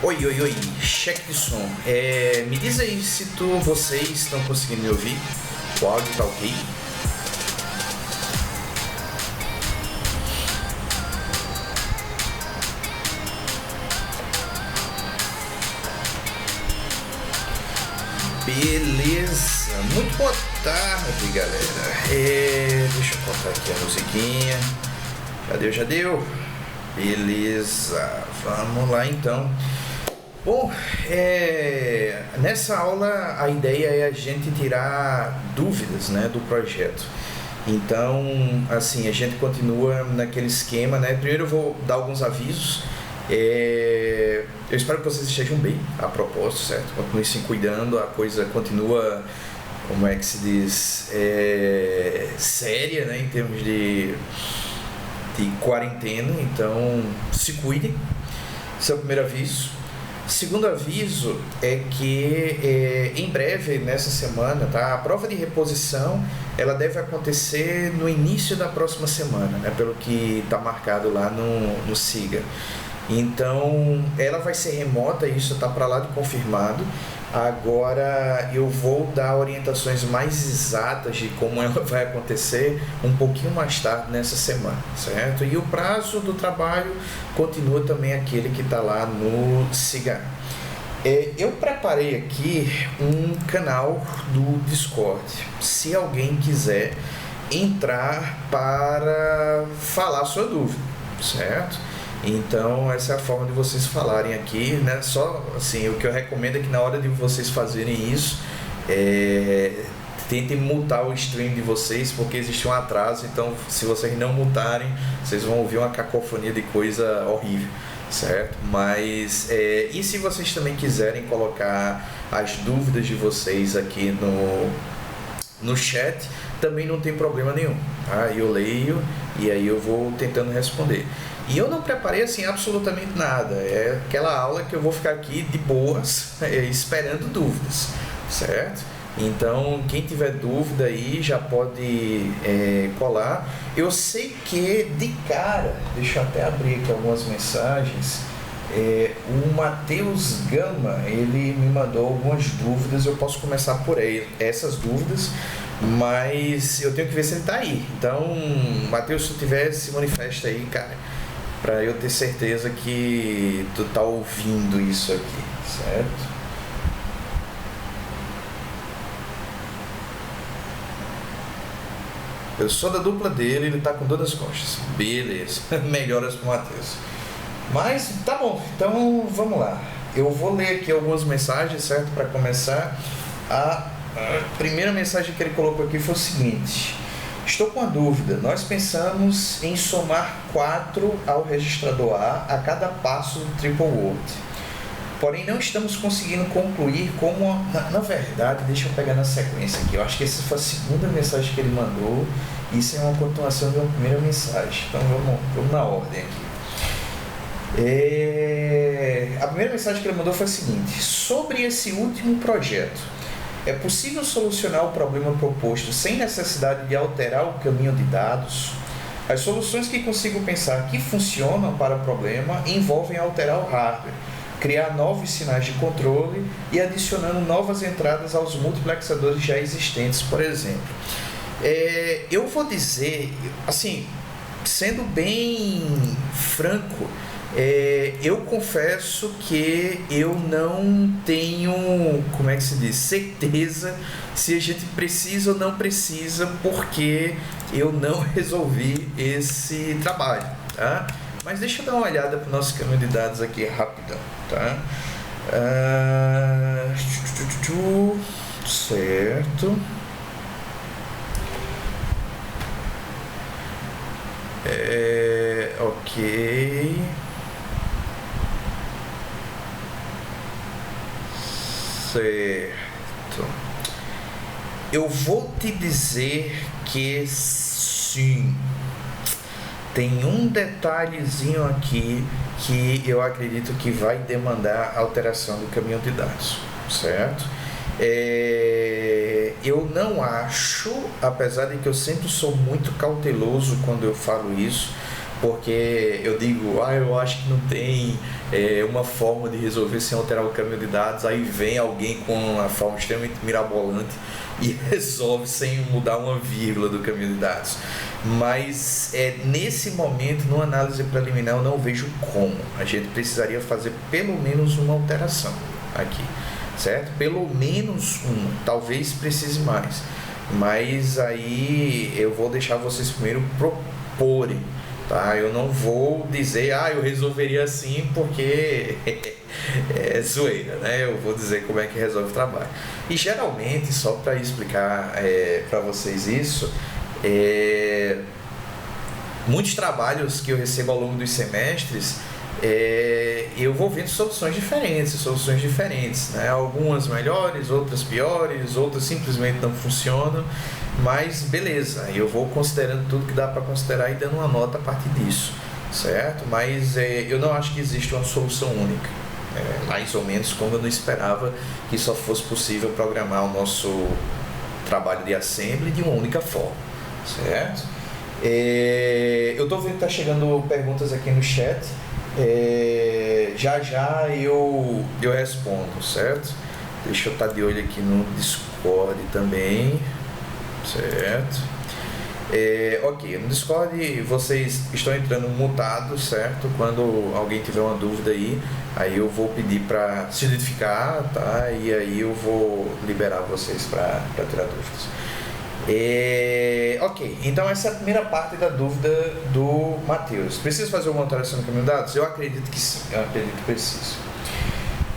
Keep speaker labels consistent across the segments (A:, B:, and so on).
A: Oi, oi, oi, cheque de som. Me diz aí se vocês estão conseguindo me ouvir. O áudio tá ok? Beleza, muito boa tarde, galera. Deixa eu colocar aqui a musiquinha. Já deu? Beleza, vamos lá então. Bom, nessa aula a ideia é a gente tirar dúvidas, né, do projeto. Então, assim, a gente continua naquele esquema, né? Primeiro eu vou dar alguns avisos. Eu espero que vocês estejam bem, a propósito, certo? Continuem se cuidando, a coisa continua, como é que se diz, séria, né, em termos de quarentena, então se cuidem. Esse é o primeiro aviso. Segundo aviso é que em breve, nessa semana, tá? A prova de reposição ela deve acontecer no início da próxima semana, né? Pelo que está marcado lá no SIGA. Então ela vai ser remota, isso está para lá de confirmado. Agora eu vou dar orientações mais exatas de como ela vai acontecer um pouquinho mais tarde nessa semana, certo? E o prazo do trabalho continua também aquele que está lá no SIGA. Eu preparei aqui um canal do Discord, se alguém quiser entrar para falar sua dúvida, certo? Então essa é a forma de vocês falarem aqui, né? Só assim, o que eu recomendo é que na hora de vocês fazerem isso, tentem mutar o stream de vocês, porque existe um atraso. Então se vocês não mutarem, vocês vão ouvir uma cacofonia de coisa horrível, certo? Mas e se vocês também quiserem colocar as dúvidas de vocês aqui no chat, também não tem problema nenhum, tá? Eu leio e aí eu vou tentando responder. E eu não preparei assim absolutamente nada, é aquela aula que eu vou ficar aqui de boas, esperando dúvidas, certo? Então quem tiver dúvida aí já pode colar. Eu sei que de cara, deixa eu até abrir aqui algumas mensagens, o Matheus Gama, ele me mandou algumas dúvidas, eu posso começar por aí, essas dúvidas, mas eu tenho que ver se ele está aí. Então, Matheus, se tu tiver, se manifesta aí, cara, para eu ter certeza que tu tá ouvindo isso aqui, certo? Eu sou da dupla dele, ele tá com dor nas costas. Beleza, melhoras pro Matheus. Mas tá bom, então vamos lá. Eu vou ler aqui algumas mensagens, certo? Para começar, a primeira mensagem que ele colocou aqui foi o seguinte: estou com uma dúvida. Nós pensamos em somar 4 ao registrador A cada passo do Triple Word. Porém, não estamos conseguindo concluir como... Na verdade, deixa eu pegar na sequência aqui. Eu acho que essa foi a segunda mensagem que ele mandou. Isso é uma continuação de uma primeira mensagem. Então, vamos na ordem aqui. A primeira mensagem que ele mandou foi a seguinte: sobre esse último projeto, é possível solucionar o problema proposto sem necessidade de alterar o caminho de dados? As soluções que consigo pensar que funcionam para o problema envolvem alterar o hardware, criar novos sinais de controle e adicionando novas entradas aos multiplexadores já existentes, por exemplo. Eu vou dizer, assim, sendo bem franco, eu confesso que eu não tenho, como é que se diz, certeza se a gente precisa ou não precisa, porque eu não resolvi esse trabalho, tá? Mas deixa eu dar uma olhada para o nosso caminho de dados aqui rapidão, tá? Certo. Ok. Certo. Eu vou te dizer que sim. Tem um detalhezinho aqui que eu acredito que vai demandar alteração do caminho de dados, certo? Eu não acho, apesar de que eu sempre sou muito cauteloso quando eu falo isso, porque eu digo, eu acho que não tem uma forma de resolver sem alterar o caminho de dados, aí vem alguém com uma forma extremamente mirabolante e resolve sem mudar uma vírgula do caminho de dados. Mas nesse momento, numa análise preliminar, eu não vejo como. A gente precisaria fazer pelo menos uma alteração aqui, certo? Pelo menos uma, talvez precise mais. Mas aí eu vou deixar vocês primeiro proporem, tá? Eu não vou dizer, eu resolveria assim porque é zoeira, né? Eu vou dizer como é que resolve o trabalho. E geralmente, só para explicar para vocês isso, muitos trabalhos que eu recebo ao longo dos semestres, eu vou vendo soluções diferentes, né? Algumas melhores, outras piores, outras simplesmente não funcionam, mas beleza, eu vou considerando tudo que dá para considerar e dando uma nota a partir disso, certo? Mas eu não acho que existe uma solução única, mais ou menos como eu não esperava que só fosse possível programar o nosso trabalho de assembly de uma única forma, certo? Eu estou vendo que está chegando perguntas aqui no chat. Já eu respondo, certo? Deixa eu estar de olho aqui no Discord também, certo? Ok, no Discord vocês estão entrando mutados, certo? Quando alguém tiver uma dúvida aí eu vou pedir para se identificar, tá? E aí eu vou liberar vocês para tirar dúvidas. Ok, então essa é a primeira parte da dúvida do Matheus. Precisa fazer alguma alteração no caminho de dados? Eu acredito que sim, eu acredito que precisa.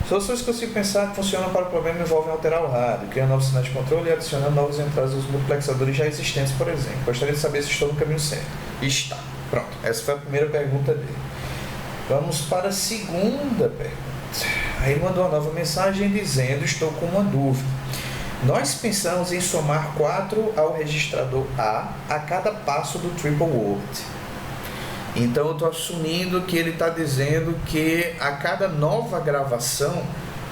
A: Soluções que eu consigo pensar que funcionam para o problema envolvem alterar o hardware, criar novos sinais de controle e adicionar novas entradas aos multiplexadores já existentes, por exemplo. Gostaria de saber se estou no caminho certo. Está. Pronto, essa foi a primeira pergunta dele. Vamos para a segunda pergunta. Aí ele mandou uma nova mensagem dizendo: estou com uma dúvida. Nós pensamos em somar 4 ao registrador a cada passo do triple word. Então eu estou assumindo que ele está dizendo que a cada nova gravação,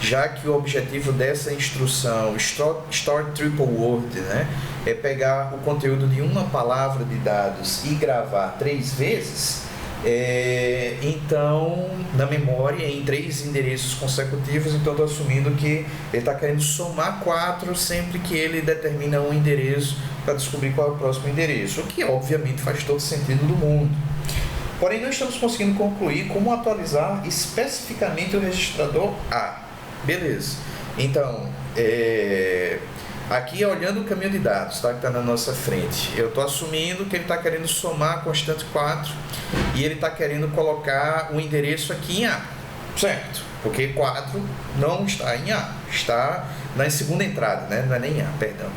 A: já que o objetivo dessa instrução store triple word, né, é pegar o conteúdo de uma palavra de dados e gravar 3 vezes, então na memória em 3 endereços consecutivos. Então estou assumindo que ele está querendo somar 4 sempre que ele determina um endereço para descobrir qual é o próximo endereço, o que obviamente faz todo sentido do mundo. Porém, não estamos conseguindo concluir como atualizar especificamente o registrador A. Beleza. Então, aqui olhando o caminho de dados, tá, que está na nossa frente, eu estou assumindo que ele está querendo somar a constante 4 e ele está querendo colocar o endereço aqui em A, certo? Porque 4 não está em A, está na segunda entrada, né? Não é nem A, perdão.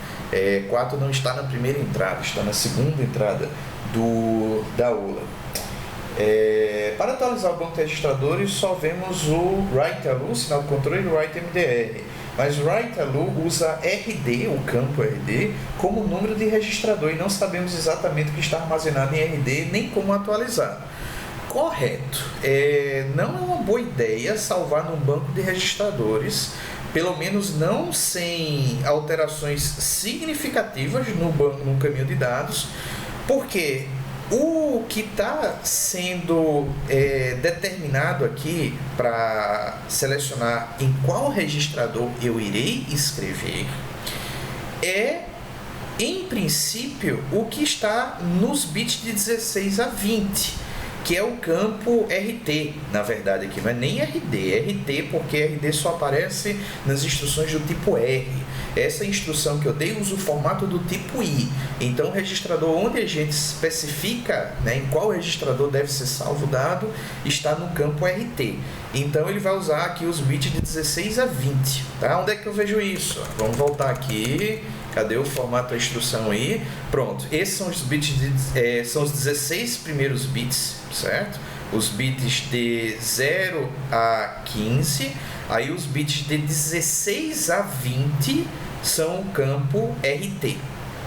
A: 4 não está na primeira entrada, está na segunda entrada da aula. Para atualizar o banco de registradores, só vemos o write-alu, sinal de controle, e o write-mdr. Mas o write-alu usa RD, o campo RD, como número de registrador, e não sabemos exatamente o que está armazenado em RD, nem como atualizar. Correto. Não é uma boa ideia salvar num banco de registradores, pelo menos não sem alterações significativas no caminho de dados, porque o que está sendo determinado aqui para selecionar em qual registrador eu irei escrever em princípio, o que está nos bits de 16 a 20, que é o campo RT, na verdade aqui, não é nem RD, RT porque RD só aparece nas instruções do tipo R. Essa instrução que eu dei usa o formato do tipo I. Então, o registrador onde a gente especifica, né, em qual registrador deve ser salvo o dado, está no campo RT. Então, ele vai usar aqui os bits de 16 a 20. Tá? Onde é que eu vejo isso? Vamos voltar aqui. Cadê o formato da instrução aí? Pronto. Esses são os bits são os 16 primeiros bits, certo? Os bits de 0 a 15. Aí os bits de 16 a 20 são o campo RT,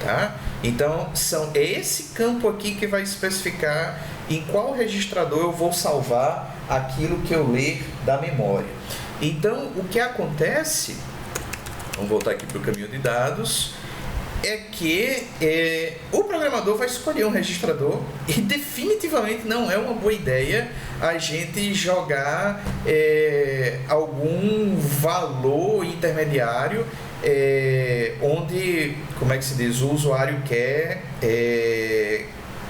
A: tá? Então, é esse campo aqui que vai especificar em qual registrador eu vou salvar aquilo que eu ler da memória. Então, o que acontece, vamos voltar aqui para o caminho de dados, é que o programador vai escolher um registrador e definitivamente não é uma boa ideia a gente jogar algum valor intermediário onde, como é que se diz, o usuário quer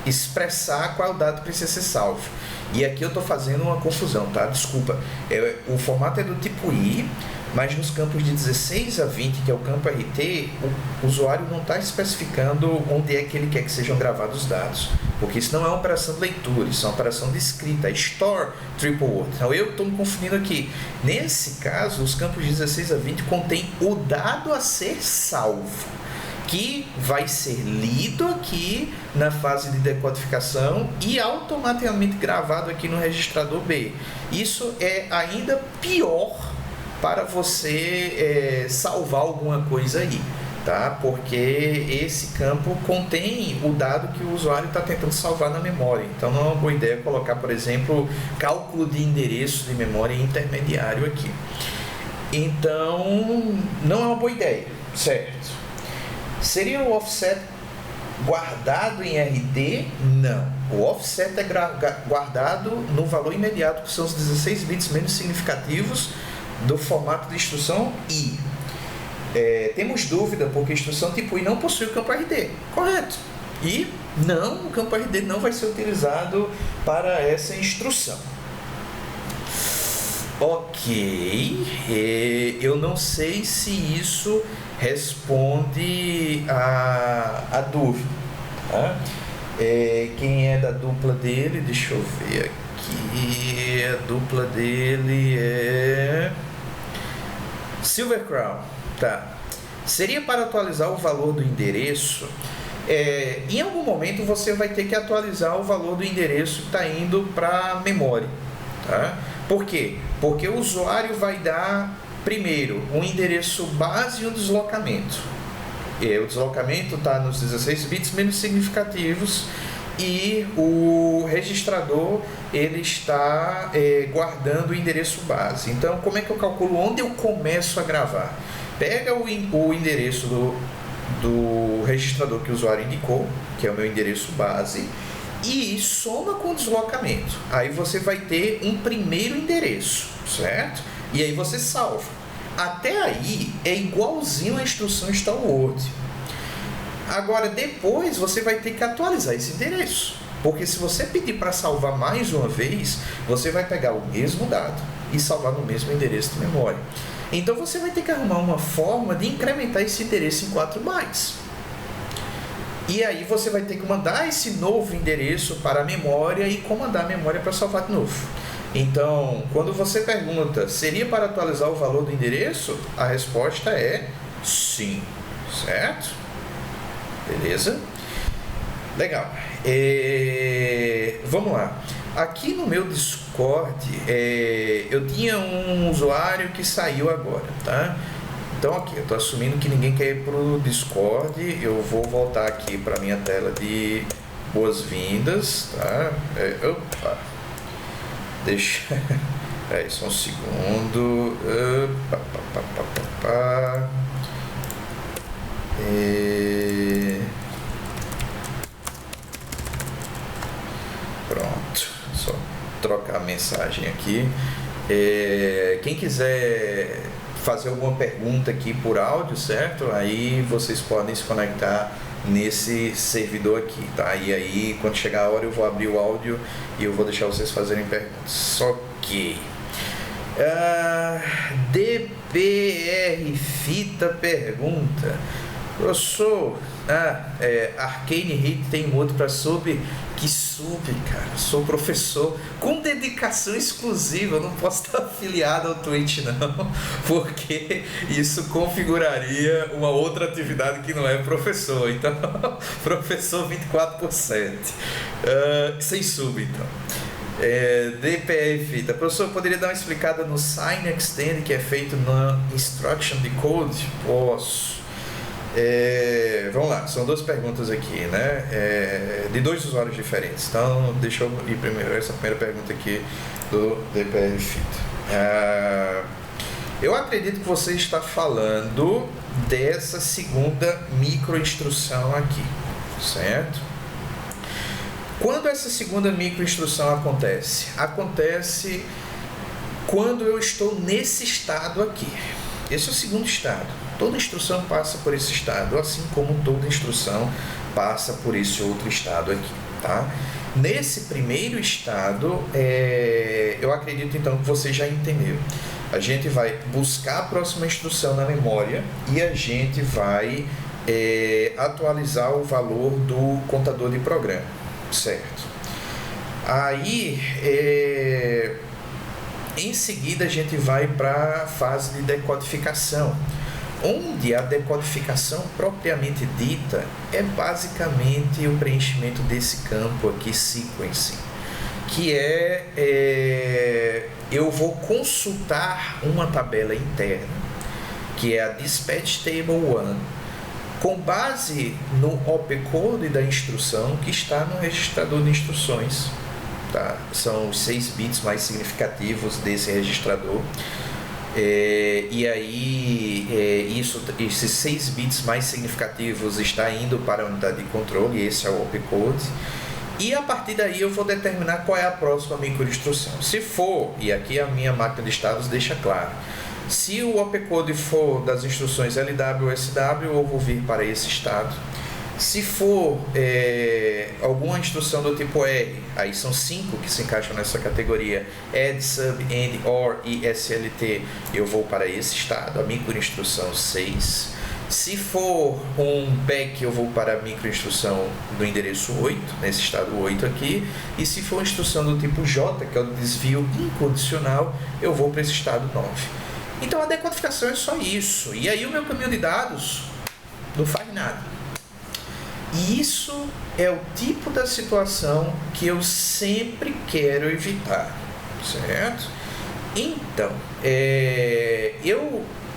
A: expressar qual dado que precisa ser salvo. E aqui eu estou fazendo uma confusão, tá? Desculpa. O formato é do tipo I, mas nos campos de 16 a 20, que é o campo RT, o usuário não está especificando onde é que ele quer que sejam gravados os dados, porque isso não é uma operação de leitura, isso é uma operação de escrita, é store triple word. Então eu estou me confundindo aqui. Nesse caso, os campos de 16 a 20 contêm o dado a ser salvo, que vai ser lido aqui na fase de decodificação e automaticamente gravado aqui no registrador B. Isso é ainda pior para você salvar alguma coisa aí, tá? Porque esse campo contém o dado que o usuário está tentando salvar na memória. Então não é uma boa ideia colocar, por exemplo, cálculo de endereço de memória intermediário aqui. Então não é uma boa ideia, certo? Seria o offset guardado em RD? Não. O offset é guardado no valor imediato, que são os 16 bits menos significativos do formato de instrução I. Temos dúvida porque a instrução tipo I não possui o campo RD. Correto. E não, o campo RD não vai ser utilizado para essa instrução. Ok. Eu não sei se isso responde a dúvida. Tá? Quem é da dupla dele? Deixa eu ver aqui. A dupla dele é Silver Crown. Tá. Seria para atualizar o valor do endereço. Em algum momento você vai ter que atualizar o valor do endereço que está indo para a memória. Tá? Por quê? Porque o usuário vai dar primeiro um endereço base e um deslocamento. O deslocamento está nos 16 bits menos significativos e o registrador ele está guardando o endereço base. Então, como é que eu calculo onde eu começo a gravar? Pega o endereço do registrador que o usuário indicou, que é o meu endereço base, e soma com o deslocamento. Aí você vai ter um primeiro endereço, certo? E aí você salva. Até aí é igualzinho a instrução install word. Agora depois você vai ter que atualizar esse endereço, porque se você pedir para salvar mais uma vez, você vai pegar o mesmo dado e salvar no mesmo endereço de memória. Então você vai ter que arrumar uma forma de incrementar esse endereço em 4 bytes. E aí você vai ter que mandar esse novo endereço para a memória e comandar a memória para salvar de novo. Então, quando você pergunta, seria para atualizar o valor do endereço? A resposta é sim, certo? Beleza? Legal. Vamos lá. Aqui no meu Discord, eu tinha um usuário que saiu agora, tá? Então aqui, eu estou assumindo que ninguém quer ir para o Discord, eu vou voltar aqui para a minha tela de boas-vindas, tá? Opa, deixa, só um segundo, pronto, só trocar a mensagem aqui. Quem quiser fazer alguma pergunta aqui por áudio, certo? Aí vocês podem se conectar nesse servidor aqui, tá? E aí, quando chegar a hora, eu vou abrir o áudio e eu vou deixar vocês fazerem perguntas. Ok. DPR Fita pergunta: professor, Arcane Hit tem modo para sub? Que sub, cara? Sou professor com dedicação exclusiva, eu não posso estar afiliado ao Twitch não, porque isso configuraria uma outra atividade que não é professor. Então, professor 24/7, sem sub então. DPR Fita, professor, poderia dar uma explicada no sign extend que é feito na instruction de code? Posso. Vamos lá, são duas perguntas aqui, né? De dois usuários diferentes. Então, deixa eu ir primeiro essa primeira pergunta aqui do DPR Fita. Eu acredito que você está falando dessa segunda microinstrução aqui, certo? Quando essa segunda microinstrução acontece? Acontece quando eu estou nesse estado aqui. Esse é o segundo estado. Toda instrução passa por esse estado, assim como toda instrução passa por esse outro estado aqui, tá? Nesse primeiro estado, eu acredito então que você já entendeu. A gente vai buscar a próxima instrução na memória e a gente vai atualizar o valor do contador de programa, certo? Aí, em seguida, a gente vai para a fase de decodificação, onde a decodificação propriamente dita é basicamente o preenchimento desse campo aqui, sequencing, que eu vou consultar uma tabela interna, que é a Dispatch Table 1, com base no opcode da instrução que está no registrador de instruções. Tá? São os 6 bits mais significativos desse registrador. E aí, esses 6 bits mais significativos está indo para a unidade de controle, esse é o opcode. E a partir daí eu vou determinar qual é a próxima microinstrução. Se for, e aqui a minha máquina de estados deixa claro, se o opcode for das instruções LW ou SW, eu vou vir para esse estado. Se for alguma instrução do tipo R, aí são 5 que se encaixam nessa categoria, add, sub, end, or e SLT, eu vou para esse estado, a microinstrução 6. Se for um back, eu vou para a microinstrução do endereço 8, nesse estado 8 aqui. E se for instrução do tipo J, que é o desvio incondicional, eu vou para esse estado 9. Então a decodificação é só isso. E aí o meu caminho de dados não faz nada. E isso é o tipo da situação que eu sempre quero evitar, certo? Então,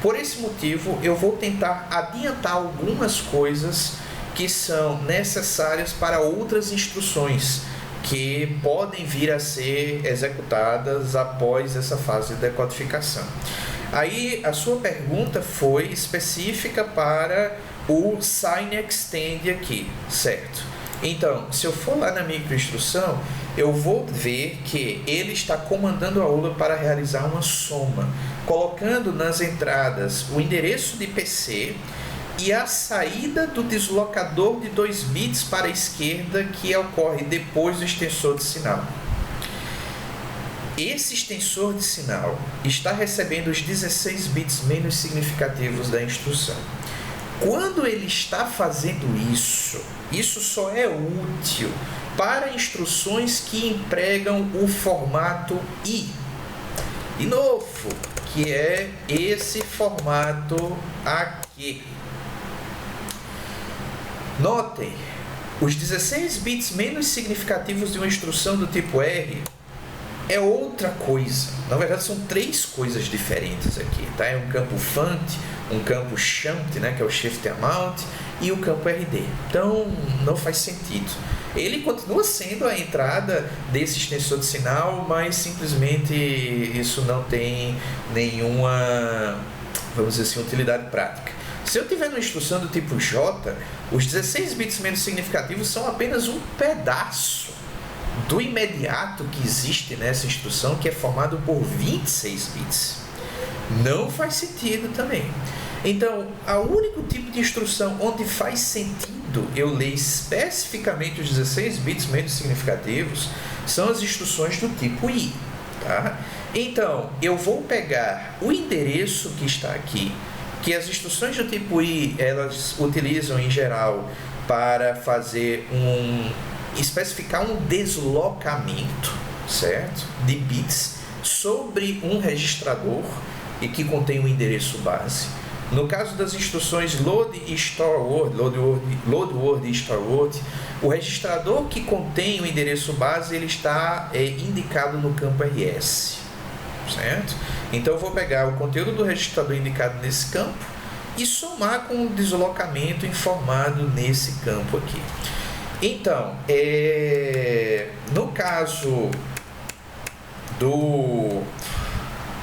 A: por esse motivo, eu vou tentar adiantar algumas coisas que são necessárias para outras instruções que podem vir a ser executadas após essa fase de decodificação. Aí, a sua pergunta foi específica para o Sign Extend aqui, certo? Então, se eu for lá na microinstrução, eu vou ver que ele está comandando a ULA para realizar uma soma, colocando nas entradas o endereço de PC e a saída do deslocador de 2 bits para a esquerda que ocorre depois do extensor de sinal. Esse extensor de sinal está recebendo os 16 bits menos significativos da instrução. Quando ele está fazendo isso, isso só é útil para instruções que empregam o formato I. De novo, que é esse formato aqui. Notem, os 16 bits menos significativos de uma instrução do tipo R é outra coisa. Na verdade, são 3 coisas diferentes aqui, tá? É um campo FUNT, um campo SHAMT, né, que é o Shift Amount, e o campo RD. Então, não faz sentido. Ele continua sendo a entrada desse extensor de sinal, mas simplesmente isso não tem nenhuma, vamos dizer assim, utilidade prática. Se eu tiver uma instrução do tipo J, os 16 bits menos significativos são apenas um pedaço do imediato que existe nessa instrução, que é formado por 26 bits. Não faz sentido também. Então, o único tipo de instrução onde faz sentido eu ler especificamente os 16 bits menos significativos são as instruções do tipo I. Tá? Então, eu vou pegar o endereço que está aqui, que as instruções do tipo I, elas utilizam em geral para fazer especificar um deslocamento, certo? De bits sobre um registrador e que contém o endereço base. No caso das instruções load e store word, load word e store word, o registrador que contém o endereço base ele está indicado no campo RS, certo? Então eu vou pegar o conteúdo do registrador indicado nesse campo e somar com o deslocamento informado nesse campo aqui. Então, no caso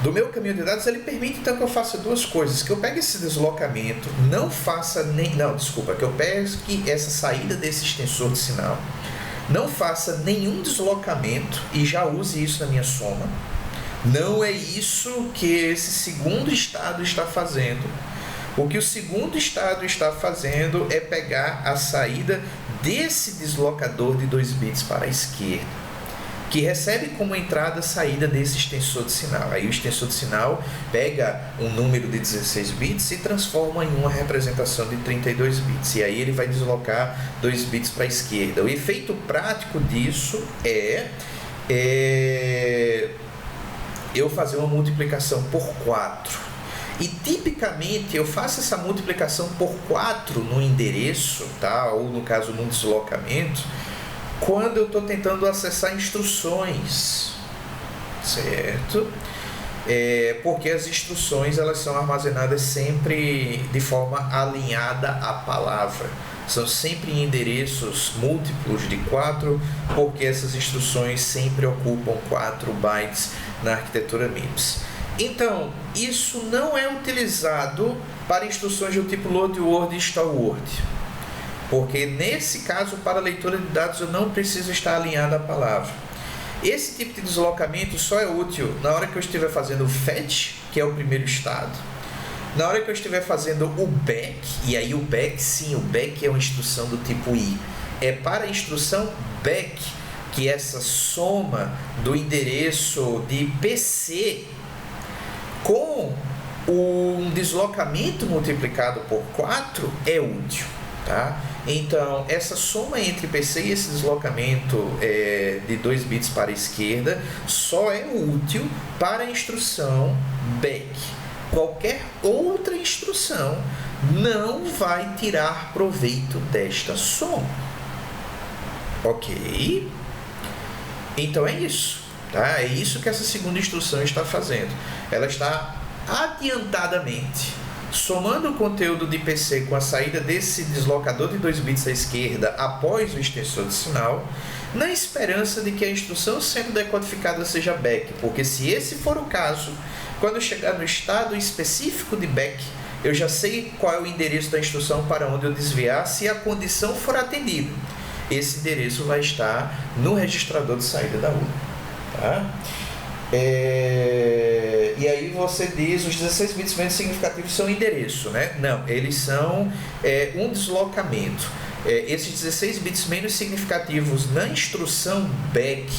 A: do meu caminho de dados, ele permite então que eu faça duas coisas, que eu pegue esse deslocamento, que eu pegue essa saída desse extensor de sinal, não faça nenhum deslocamento e já use isso na minha soma. Não é isso que esse segundo estado está fazendo. O que o segundo estado está fazendo é pegar a saída desse deslocador de 2 bits para a esquerda, que recebe como entrada a saída desse extensor de sinal. Aí o extensor de sinal pega um número de 16 bits e transforma em uma representação de 32 bits. E aí ele vai deslocar 2 bits para a esquerda. O efeito prático disso é eu fazer uma multiplicação por 4. E tipicamente eu faço essa multiplicação por 4 no endereço, tá? Ou no caso num deslocamento, quando eu estou tentando acessar instruções, certo? Porque as instruções elas são armazenadas sempre de forma alinhada à palavra. São sempre em endereços múltiplos de 4, porque essas instruções sempre ocupam 4 bytes na arquitetura MIPS. Então, isso não é utilizado para instruções do tipo load word e store word, porque nesse caso, para leitura de dados, eu não preciso estar alinhado à palavra. Esse tipo de deslocamento só é útil na hora que eu estiver fazendo o fetch, que é o primeiro estado, na hora que eu estiver fazendo o back, e aí o back é uma instrução do tipo i, é para a instrução back, que essa soma do endereço de PC com um deslocamento multiplicado por 4 é útil, tá? Então, essa soma entre PC e esse deslocamento de 2 bits para a esquerda só é útil para a instrução back. Qualquer outra instrução não vai tirar proveito desta soma. Ok? Então é isso. Tá? É isso que essa segunda instrução está fazendo. Ela está adiantadamente somando o conteúdo de PC com a saída desse deslocador de 2 bits à esquerda após o extensor de sinal, na esperança de que a instrução sendo decodificada seja back, porque se esse for o caso, quando eu chegar no estado específico de back, eu já sei qual é o endereço da instrução para onde eu desviar se a condição for atendida. Esse endereço vai estar no registrador de saída da urna. Tá? E aí você diz, os 16 bits menos significativos são endereço, né? Não, eles são um deslocamento. Esses 16 bits menos significativos na instrução back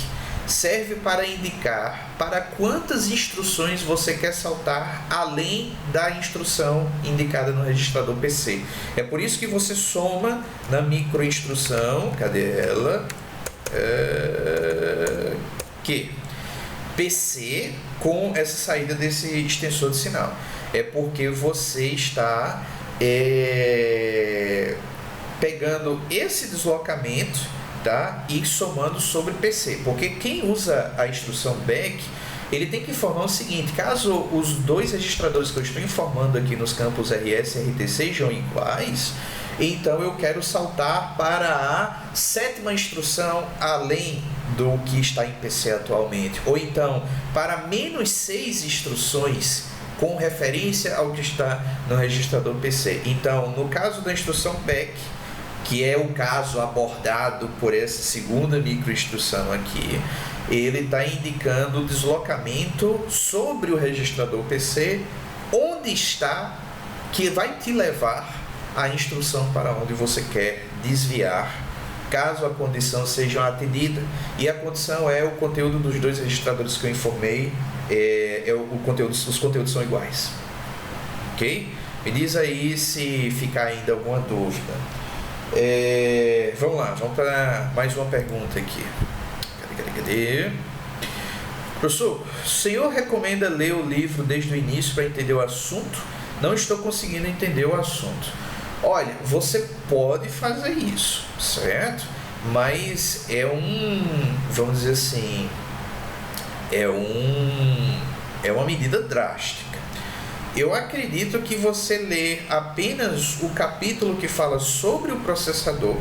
A: serve para indicar para quantas instruções você quer saltar além da instrução indicada no registrador PC. É por isso que você soma na microinstrução, cadê ela? Que PC com essa saída desse extensor de sinal. É porque você está pegando esse deslocamento, tá? E somando sobre PC. Porque quem usa a instrução back, ele tem que informar o seguinte: caso os dois registradores que eu estou informando aqui nos campos RS e RT sejam iguais, então eu quero saltar para a 7ª instrução além do que está em PC atualmente, ou então para menos 6 instruções com referência ao que está no registrador PC. Então, no caso da instrução back, que é o caso abordado por essa segunda microinstrução aqui, ele está indicando o deslocamento sobre o registrador PC, onde está, que vai te levar a instrução para onde você quer desviar, caso a condição seja atendida. E a condição é o conteúdo dos dois registradores que eu informei, os conteúdos são iguais. Ok? Me diz aí se ficar ainda alguma dúvida. Vamos lá, vamos para mais uma pergunta aqui. Cadê? Professor, o senhor recomenda ler o livro desde o início para entender o assunto? Não estou conseguindo entender o assunto. Olha, você pode fazer isso, certo? Mas vamos dizer assim, é uma medida drástica. Eu acredito que você ler apenas o capítulo que fala sobre o processador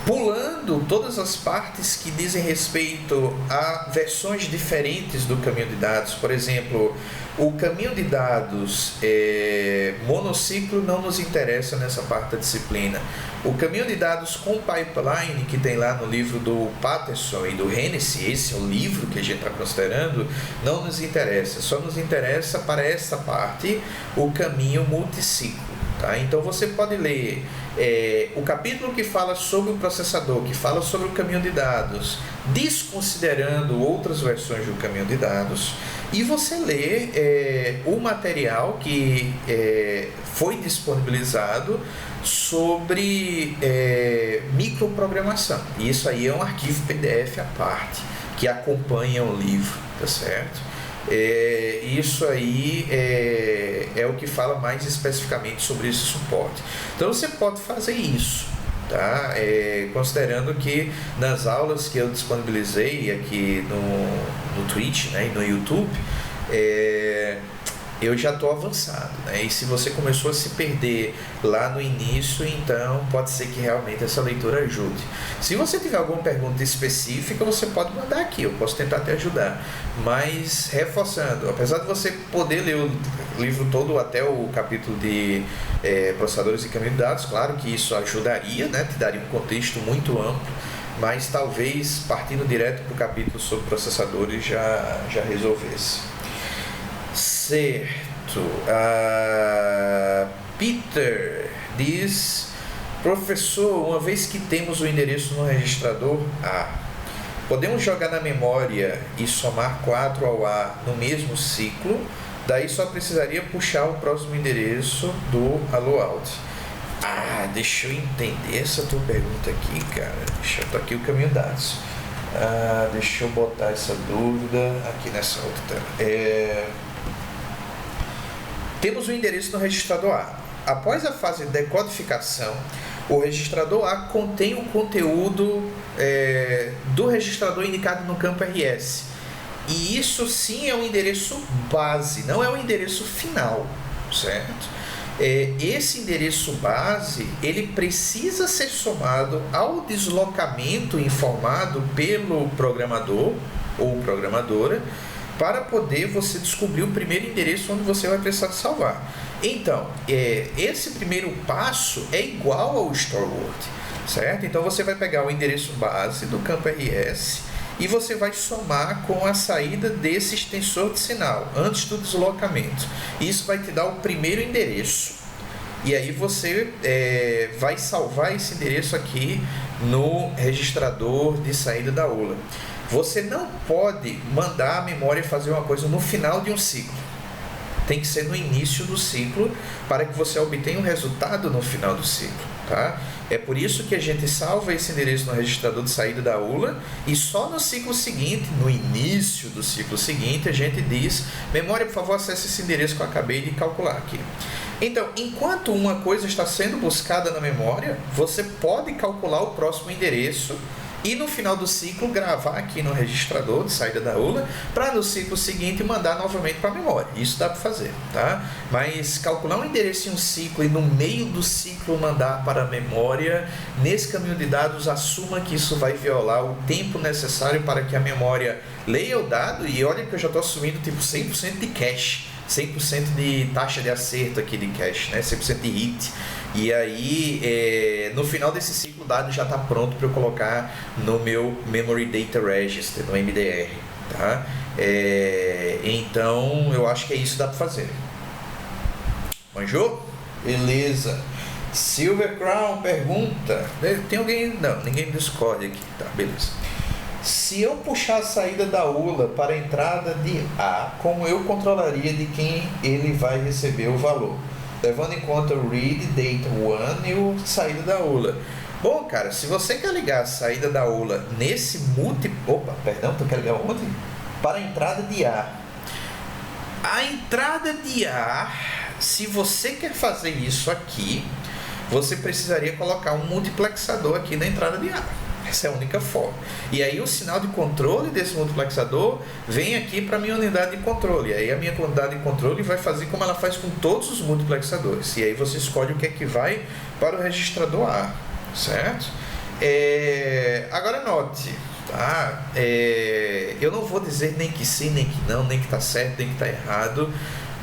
A: pulando todas as partes que dizem respeito a versões diferentes do caminho de dados. Por exemplo, o caminho de dados monociclo não nos interessa nessa parte da disciplina. O caminho de dados com pipeline, que tem lá no livro do Patterson e do Hennessy, esse é o livro que a gente está considerando, não nos interessa. Só nos interessa para essa parte o caminho multiciclo. Tá? Então você pode ler o capítulo que fala sobre o processador, que fala sobre o caminho de dados, desconsiderando outras versões do caminho de dados, e você lê o material que foi disponibilizado sobre microprogramação. E isso aí é um arquivo PDF à parte, que acompanha o livro, tá certo? Isso aí é o que fala mais especificamente sobre esse suporte. Então você pode fazer isso, tá? Considerando que nas aulas que eu disponibilizei aqui no Twitch, né, e no YouTube, eu já estou avançado, né? E se você começou a se perder lá no início, então pode ser que realmente essa leitura ajude. Se você tiver alguma pergunta específica, você pode mandar aqui, eu posso tentar te ajudar. Mas, reforçando, apesar de você poder ler o livro todo até o capítulo de processadores e caminho de dados, claro que isso ajudaria, né? Te daria um contexto muito amplo, mas talvez partindo direto para o capítulo sobre processadores já resolvesse. Certo. Peter diz: professor, uma vez que temos o endereço no registrador A, podemos jogar na memória e somar 4 ao A no mesmo ciclo? Daí só precisaria puxar o próximo endereço do allout. Deixa eu entender essa tua pergunta aqui, cara. Deixa eu botar aqui o caminho de dados. Deixa eu botar essa dúvida aqui nessa outra tela. Temos o endereço no registrador A. Após a fase de decodificação, o registrador A contém o conteúdo do registrador indicado no campo RS. E isso sim é o endereço base, não é o endereço final, certo? Esse endereço base, ele precisa ser somado ao deslocamento informado pelo programador ou programadora, para poder você descobrir o primeiro endereço onde você vai precisar salvar. Então, esse primeiro passo é igual ao store word, certo? Então você vai pegar o endereço base do campo RS e você vai somar com a saída desse extensor de sinal, antes do deslocamento. Isso vai te dar o primeiro endereço. E aí você vai salvar esse endereço aqui no registrador de saída da aula. Você não pode mandar a memória fazer uma coisa no final de um ciclo. Tem que ser no início do ciclo para que você obtenha um resultado no final do ciclo, tá? É por isso que a gente salva esse endereço no registrador de saída da aula e só no ciclo seguinte, no início do ciclo seguinte, a gente diz: memória, por favor, acesse esse endereço que eu acabei de calcular aqui. Então, enquanto uma coisa está sendo buscada na memória, você pode calcular o próximo endereço e no final do ciclo gravar aqui no registrador de saída da aula para no ciclo seguinte mandar novamente para a memória. Isso dá para fazer, tá? Mas calcular um endereço em um ciclo e no meio do ciclo mandar para a memória, nesse caminho de dados, assuma que isso vai violar o tempo necessário para que a memória leia o dado. E olha que eu já estou assumindo tipo 100% de cache, 100% de taxa de acerto aqui de cache, né? 100% de hit. E aí, no final desse ciclo, o dado já está pronto para eu colocar no meu Memory Data Register, no MDR, tá? Então, eu acho que é isso que dá para fazer. Manjou? Beleza. Silver Crown pergunta: tem alguém? Não, ninguém no Discord aqui, tá? Beleza. Se eu puxar a saída da ULA para a entrada de A, como eu controlaria de quem ele vai receber o valor? Levando em conta o read, data 1 e o saída da ULA. Bom, cara, se você quer ligar a saída da ULA nesse tu quer ligar onde? Para a entrada de A. A entrada de A, se você quer fazer isso aqui, você precisaria colocar um multiplexador aqui na entrada de A. Essa é a única forma. E aí o sinal de controle desse multiplexador vem aqui para a minha unidade de controle. E aí a minha unidade de controle vai fazer como ela faz com todos os multiplexadores. E aí você escolhe o que é que vai para o registrador A, certo? Agora note, tá? Eu não vou dizer nem que sim, nem que não, nem que está certo, nem que está errado,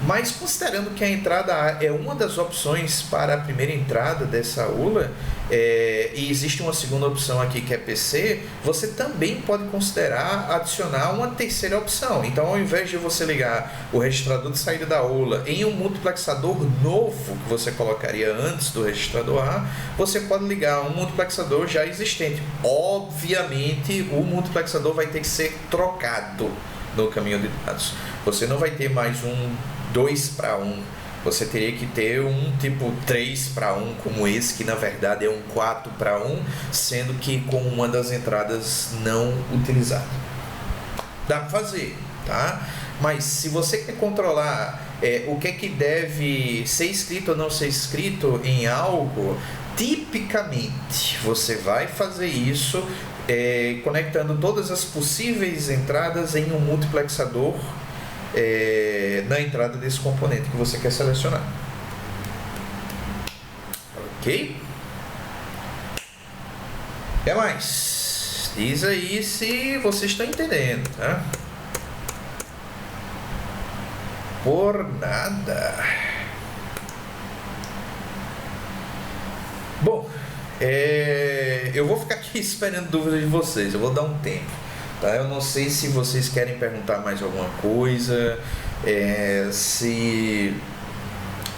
A: mas considerando que a entrada A é uma das opções para a primeira entrada dessa ULA, e existe uma segunda opção aqui que é PC, você também pode considerar adicionar uma terceira opção. Então, ao invés de você ligar o registrador de saída da ULA em um multiplexador novo que você colocaria antes do registrador A, você pode ligar um multiplexador já existente. Obviamente, o multiplexador vai ter que ser trocado no caminho de dados. Você não vai ter mais um 2:1. Você teria que ter um tipo 3:1, como esse, que na verdade é um 4:1, sendo que com uma das entradas não utilizada. Dá para fazer, tá? Mas se você quer controlar o que é que deve ser escrito ou não ser escrito em algo, tipicamente você vai fazer isso conectando todas as possíveis entradas em um multiplexador na entrada desse componente que você quer selecionar. Ok? É mais. Diz aí se vocês estão entendendo, tá? Por nada. Bom, eu vou ficar aqui esperando dúvidas de vocês. Eu vou dar um tempo, tá? Eu não sei se vocês querem perguntar mais alguma coisa,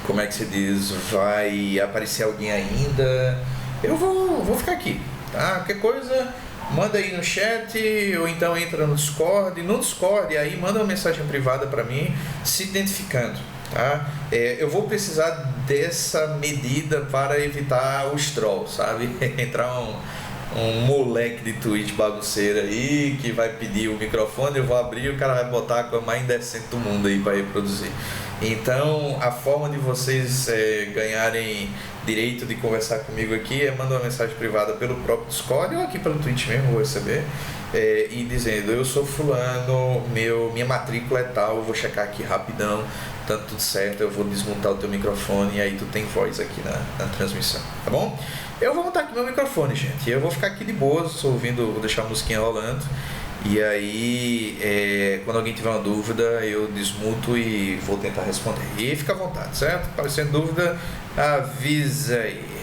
A: como é que se diz, vai aparecer alguém ainda. Eu vou ficar aqui, tá? Qualquer coisa, manda aí no chat, ou então entra no Discord. No Discord, aí manda uma mensagem privada para mim, se identificando, tá? Eu vou precisar dessa medida para evitar os trolls, sabe? Entrar um moleque de Twitch bagunceiro aí que vai pedir o microfone, eu vou abrir e o cara vai botar a coisa mais indecente do mundo aí para reproduzir. Então, a forma de vocês ganharem direito de conversar comigo aqui é mandar uma mensagem privada pelo próprio Discord ou aqui pelo Twitch mesmo, vou receber, e dizendo: eu sou fulano, minha matrícula é tal, eu vou checar aqui rapidão, tá tudo certo, eu vou desmontar o teu microfone e aí tu tem voz aqui na transmissão, tá bom? Eu vou montar aqui meu microfone, gente, eu vou ficar aqui de boa, vou deixar a musiquinha rolando. E aí, quando alguém tiver uma dúvida, eu desmuto e vou tentar responder. E fica à vontade, certo? Aparecendo dúvida, avisa aí.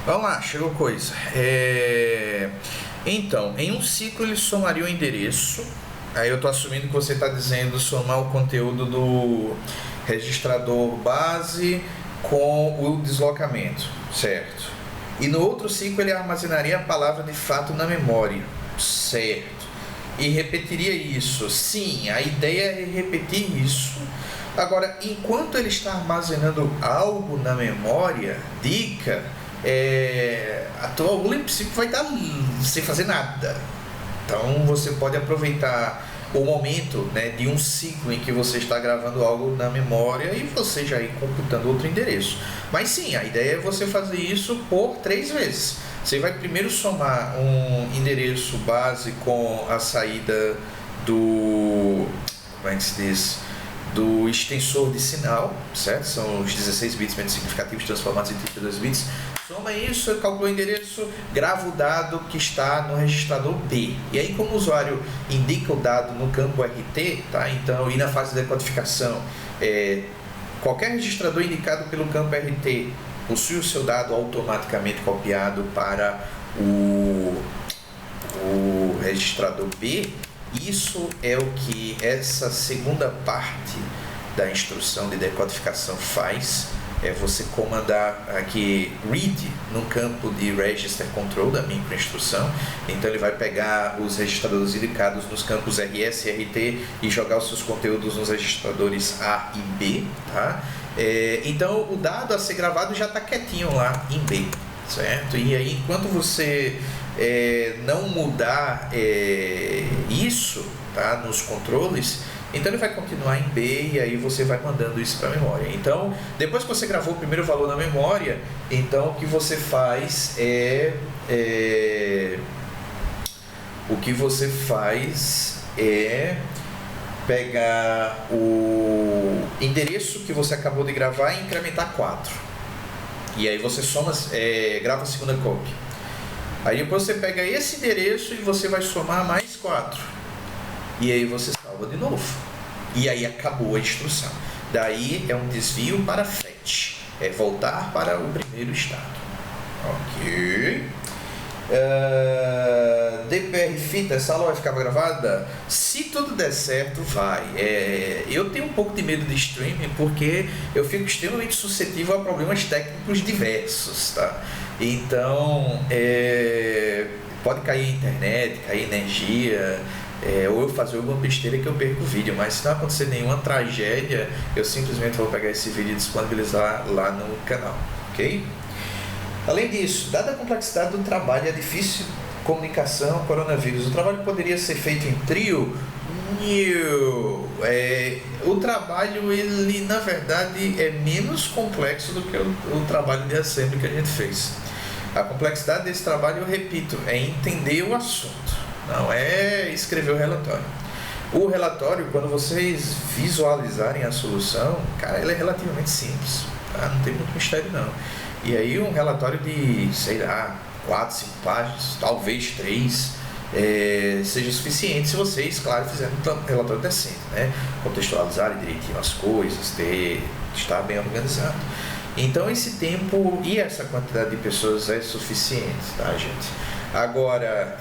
A: Vamos lá, chegou coisa. Então, em um ciclo ele somaria o endereço. Aí eu estou assumindo que você está dizendo somar o conteúdo do registrador base com o deslocamento, certo? E no outro ciclo ele armazenaria a palavra de fato na memória, certo? E repetiria isso. Sim, a ideia é repetir isso. Agora, enquanto ele está armazenando algo na memória, dica, a tua ULA em princípio vai estar sem fazer nada. Então você pode aproveitar o momento, né, de um ciclo em que você está gravando algo na memória e você já ir computando outro endereço. Mas sim, a ideia é você fazer isso por 3 vezes. Você vai primeiro somar um endereço base com a saída do... como é que se diz? Do extensor de sinal, certo? São os 16 bits menos significativos transformados em 32 bits. Soma isso, calcula o endereço, grava o dado que está no registrador B. E aí, como o usuário indica o dado no campo RT, tá? Então, e na fase de decodificação, qualquer registrador indicado pelo campo RT possui o seu dado automaticamente copiado para o registrador B. Isso é o que essa segunda parte da instrução de decodificação faz. É você comandar aqui read no campo de register control da microinstrução. Então ele vai pegar os registradores indicados nos campos RS e RT e jogar os seus conteúdos nos registradores A e B, tá? Então o dado a ser gravado já está quietinho lá em B, certo? E aí, enquanto você não mudar isso, tá, nos controles, então ele vai continuar em B e aí você vai mandando isso para a memória. Então, depois que você gravou o primeiro valor na memória, então o que você faz é pegar o endereço que você acabou de gravar e incrementar 4. E aí você grava a segunda cópia. Aí depois você pega esse endereço e você vai somar mais 4. E aí você salva de novo. E aí acabou a instrução. Daí é um desvio para fetch. É voltar para o primeiro estado. Ok. DPR fita, essa aula vai ficar gravada? Se tudo der certo, vai. Eu tenho um pouco de medo de streaming porque eu fico extremamente suscetível a problemas técnicos diversos, tá? Então, pode cair a internet, cair energia, ou eu fazer alguma besteira que eu perco o vídeo, mas se não acontecer nenhuma tragédia, eu simplesmente vou pegar esse vídeo e disponibilizar lá no canal, ok? Além disso, dada a complexidade do trabalho e a difícil comunicação coronavírus, o trabalho poderia ser feito em trio? Não. O trabalho, ele na verdade é menos complexo do que o trabalho de assembly que a gente fez. A complexidade desse trabalho, eu repito, é entender o assunto, não é escrever o relatório. O relatório, quando vocês visualizarem a solução, cara, ele é relativamente simples, tá? Não tem muito mistério não. E aí um relatório de, sei lá, 4, 5 páginas, talvez 3, seja suficiente se vocês, claro, fizerem um relatório decente, né? Contextualizarem direitinho as coisas, estar bem organizado. Então esse tempo e essa quantidade de pessoas é suficiente, tá, gente? Agora,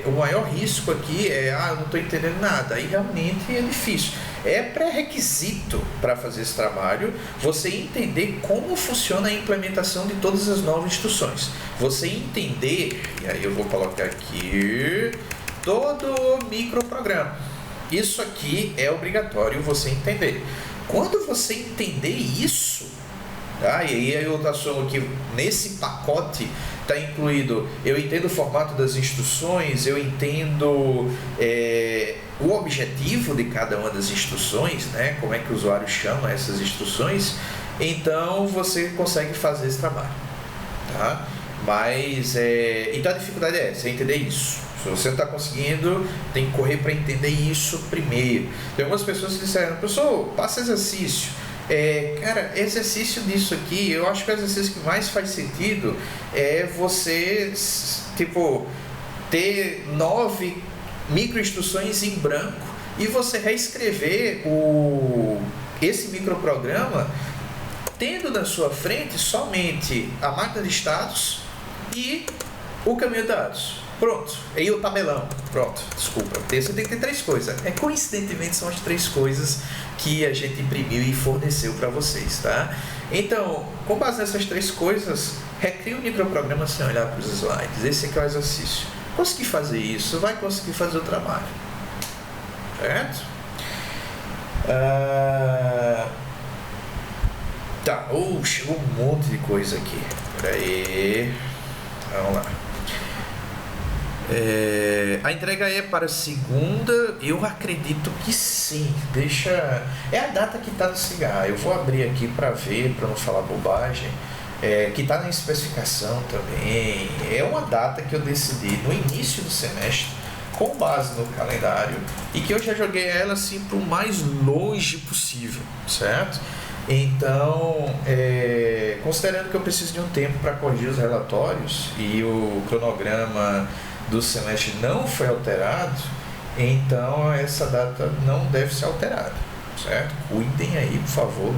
A: o maior risco aqui eu não estou entendendo nada, aí realmente é difícil. É pré-requisito para fazer esse trabalho você entender como funciona a implementação de todas as novas instruções. Você entender, e aí eu vou colocar aqui, todo o microprograma. Isso aqui é obrigatório você entender. Quando você entender isso, tá? E aí eu assumo que nesse pacote está incluído, eu entendo o formato das instruções, eu entendo o objetivo de cada uma das instruções, né? Como é que o usuário chama essas instruções, então você consegue fazer esse trabalho, tá? Mas, então a dificuldade é essa, é entender isso. Se você não está conseguindo, tem que correr para entender isso primeiro. Tem algumas pessoas que disseram, professor, passa exercício. Cara, exercício disso aqui, eu acho que o exercício que mais faz sentido é você, tipo, ter 9 microinstruções em branco e você reescrever esse microprograma tendo na sua frente somente a máquina de status e o caminho de dados. Pronto. E o tabelão. Pronto. Desculpa. Você tem que ter 3 coisas. Coincidentemente são as 3 coisas que a gente imprimiu e forneceu para vocês, tá? Então, com base nessas 3 coisas, recria um microprograma sem olhar para os slides. Esse aqui é o exercício. Conseguir fazer isso, vai conseguir fazer o trabalho. Certo? Tá. Chegou um monte de coisa aqui. Pera aí. Vamos lá. A entrega é para segunda, eu acredito que sim. É a data que está no cigarro. Eu vou abrir aqui para ver, para não falar bobagem. Que está na especificação também. É uma data que eu decidi no início do semestre, com base no calendário, e que eu já joguei ela assim para o mais longe possível, certo? Então, considerando que eu preciso de um tempo para corrigir os relatórios e o cronograma do semestre não foi alterado, então essa data não deve ser alterada, certo? Cuidem aí, por favor,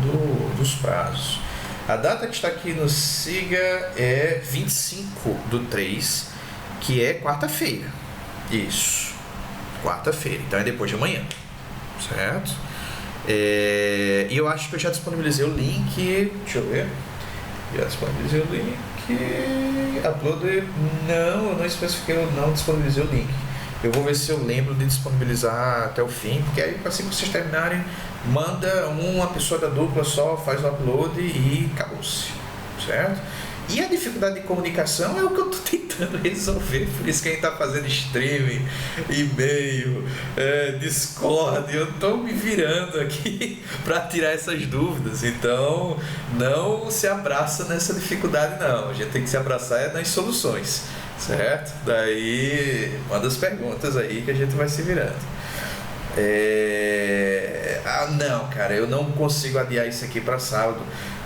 A: dos prazos. A data que está aqui no SIGA é 25/3, que é quarta-feira. Isso, quarta-feira, então é depois de amanhã, certo? E eu acho que eu já disponibilizei o link, deixa eu ver, já disponibilizei o link, upload, não, eu não especifiquei, eu não disponibilizei o link. Eu vou ver se eu lembro de disponibilizar até o fim, porque aí assim que vocês terminarem, manda uma pessoa da dupla só, faz o upload e acabou-se, certo? E a dificuldade de comunicação é o que eu estou tentando resolver, por isso que a gente está fazendo streaming, e-mail, Discord, eu estou me virando aqui para tirar essas dúvidas, então não se abraça nessa dificuldade não, a gente tem que se abraçar nas soluções, certo? Daí manda as perguntas aí que a gente vai se virando. Não, cara, eu não consigo adiar isso aqui para sábado,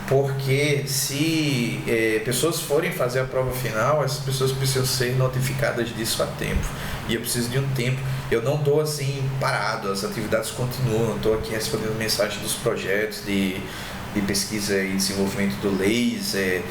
A: porque se pessoas forem fazer a prova final, essas pessoas precisam ser notificadas disso a tempo, e eu preciso de um tempo. Eu não estou assim parado, as atividades continuam, estou aqui respondendo mensagens dos projetos de pesquisa e desenvolvimento do laser,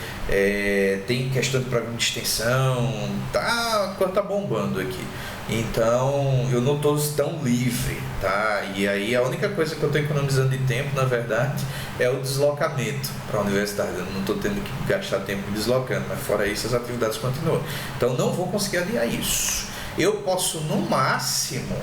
A: tem questão de programa de extensão, tá bombando aqui. Então eu não estou tão livre, tá? E aí a única coisa que eu estou economizando de tempo, na verdade, é o deslocamento para a universidade. Eu não estou tendo que gastar tempo me deslocando, mas fora isso as atividades continuam. Então não vou conseguir adiar isso. Eu posso no máximo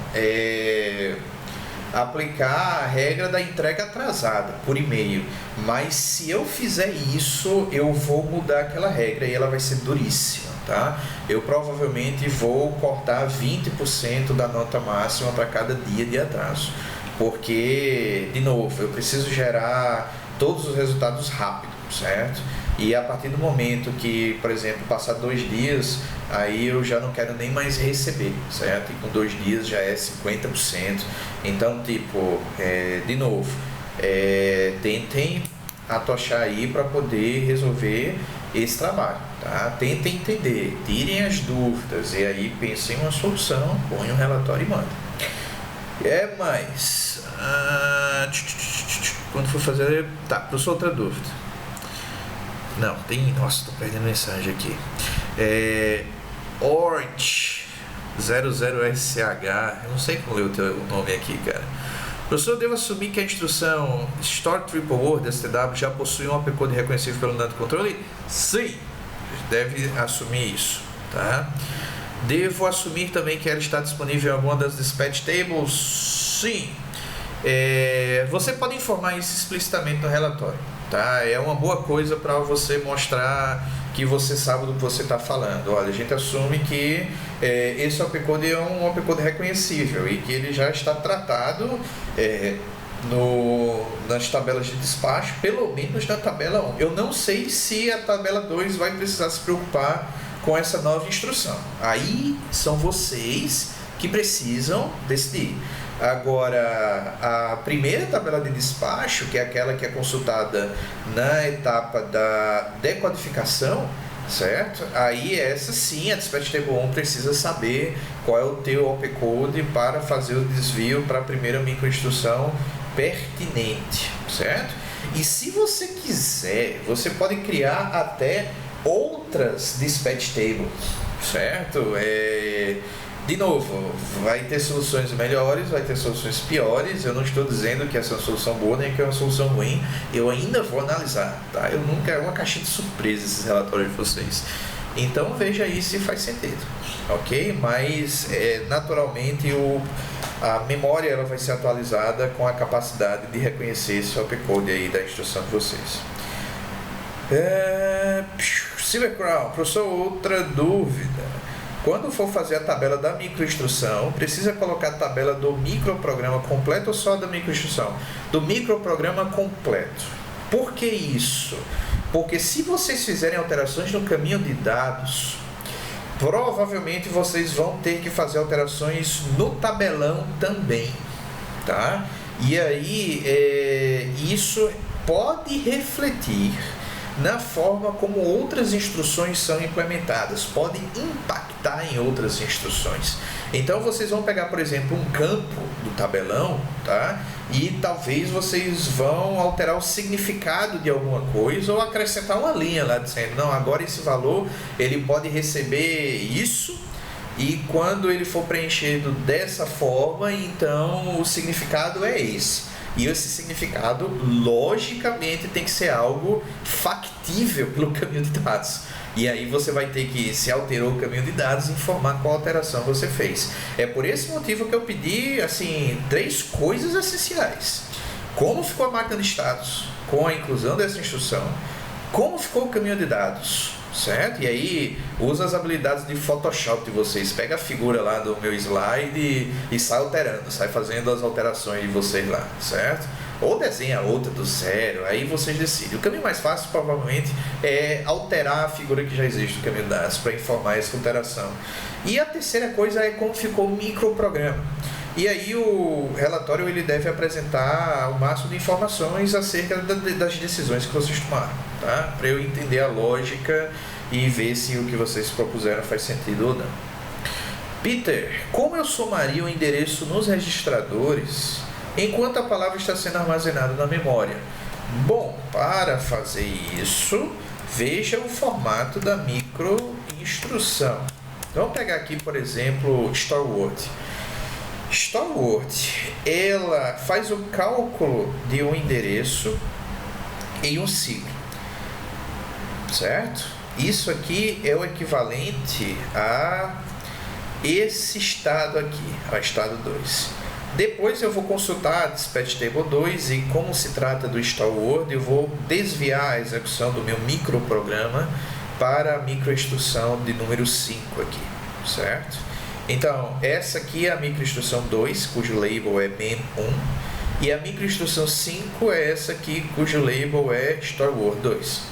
A: aplicar a regra da entrega atrasada por e-mail, mas se eu fizer isso, eu vou mudar aquela regra e ela vai ser duríssima, tá? Eu provavelmente vou cortar 20% da nota máxima para cada dia de atraso, porque, de novo, eu preciso gerar todos os resultados rápido, certo? E a partir do momento que, por exemplo, passar 2 dias, aí eu já não quero nem mais receber, certo? E com 2 dias já é 50%. Então, tipo, de novo, tentem atochar aí para poder resolver esse trabalho, tá? Tentem entender, tirem as dúvidas e aí pensem em uma solução, põem um relatório e mandem. Mais. Quando for fazer... Tá, professor, outra dúvida. Não, tem... Nossa, tô perdendo mensagem aqui. Ort 00SH, eu não sei como ler o teu nome aqui, cara. Professor, eu devo assumir que a instrução Store Triple Word STW já possui um opcode reconhecível pelo NAND Controle? Sim, deve assumir isso, tá? Devo assumir também que ela está disponível em alguma das dispatch tables? Sim. Você pode informar isso explicitamente no relatório, tá? É uma boa coisa para você mostrar que você sabe do que você está falando. Olha, a gente assume que esse opcode é um opcode reconhecível e que ele já está tratado nas tabelas de despacho, pelo menos na tabela 1. Eu não sei se a tabela 2 vai precisar se preocupar com essa nova instrução. Aí são vocês que precisam decidir. Agora, a primeira tabela de despacho, que é aquela que é consultada na etapa da decodificação, certo? Aí essa sim, a Dispatch Table 1 precisa saber qual é o teu opcode para fazer o desvio para a primeira microinstrução pertinente, certo? E se você quiser, você pode criar até outras Dispatch Tables, certo? De novo, vai ter soluções melhores, vai ter soluções piores. Eu não estou dizendo que essa é uma solução boa nem que é uma solução ruim. Eu ainda vou analisar, tá? Eu nunca... É uma caixinha de surpresa esses relatórios de vocês. Então veja aí se faz sentido, ok? Mas naturalmente a memória ela vai ser atualizada com a capacidade de reconhecer esse opcode aí da instrução de vocês. Silver Crown, professor, outra dúvida. Quando for fazer a tabela da microinstrução, precisa colocar a tabela do microprograma completo ou só da microinstrução? Do microprograma completo. Por que isso? Porque se vocês fizerem alterações no caminho de dados, provavelmente vocês vão ter que fazer alterações no tabelão também, tá? E aí, isso pode refletir na forma como outras instruções são implementadas, pode impactar em outras instruções. Então vocês vão pegar, por exemplo, um campo do tabelão, tá? E talvez vocês vão alterar o significado de alguma coisa ou acrescentar uma linha lá dizendo, não, agora esse valor ele pode receber isso e quando ele for preenchido dessa forma, então o significado é esse. E esse significado, logicamente, tem que ser algo factível pelo caminho de dados. E aí você vai ter que, se alterou o caminho de dados, informar qual alteração você fez. É por esse motivo que eu pedi, assim, 3 coisas essenciais. Como ficou a máquina de status com a inclusão dessa instrução? Como ficou o caminho de dados? Certo? E aí, usa as habilidades de Photoshop de vocês. Pega a figura lá do meu slide e sai alterando, sai fazendo as alterações de vocês lá, certo? Ou desenha outra do zero, aí vocês decidem. O caminho mais fácil, provavelmente, é alterar a figura que já existe no caminho de dados para informar essa alteração. E a terceira coisa é como ficou o microprograma. E aí o relatório ele deve apresentar o máximo de informações acerca das decisões que vocês tomaram, tá? Para eu entender a lógica e ver se o que vocês propuseram faz sentido ou não. Peter, como eu somaria o endereço nos registradores enquanto a palavra está sendo armazenada na memória? Bom, para fazer isso, veja o formato da microinstrução. Então, vamos pegar aqui, por exemplo, StoreWord. StoreWord, ela faz o cálculo de um endereço em um ciclo, certo? Isso aqui é o equivalente a esse estado aqui, ao estado 2. Depois eu vou consultar a Dispatch Table 2 e como se trata do StoreWord, eu vou desviar a execução do meu microprograma para a microinstrução de número 5 aqui, certo? Então, essa aqui é a microinstrução 2, cujo label é MEN1, e a microinstrução 5 é essa aqui, cujo label é StoreWord 2.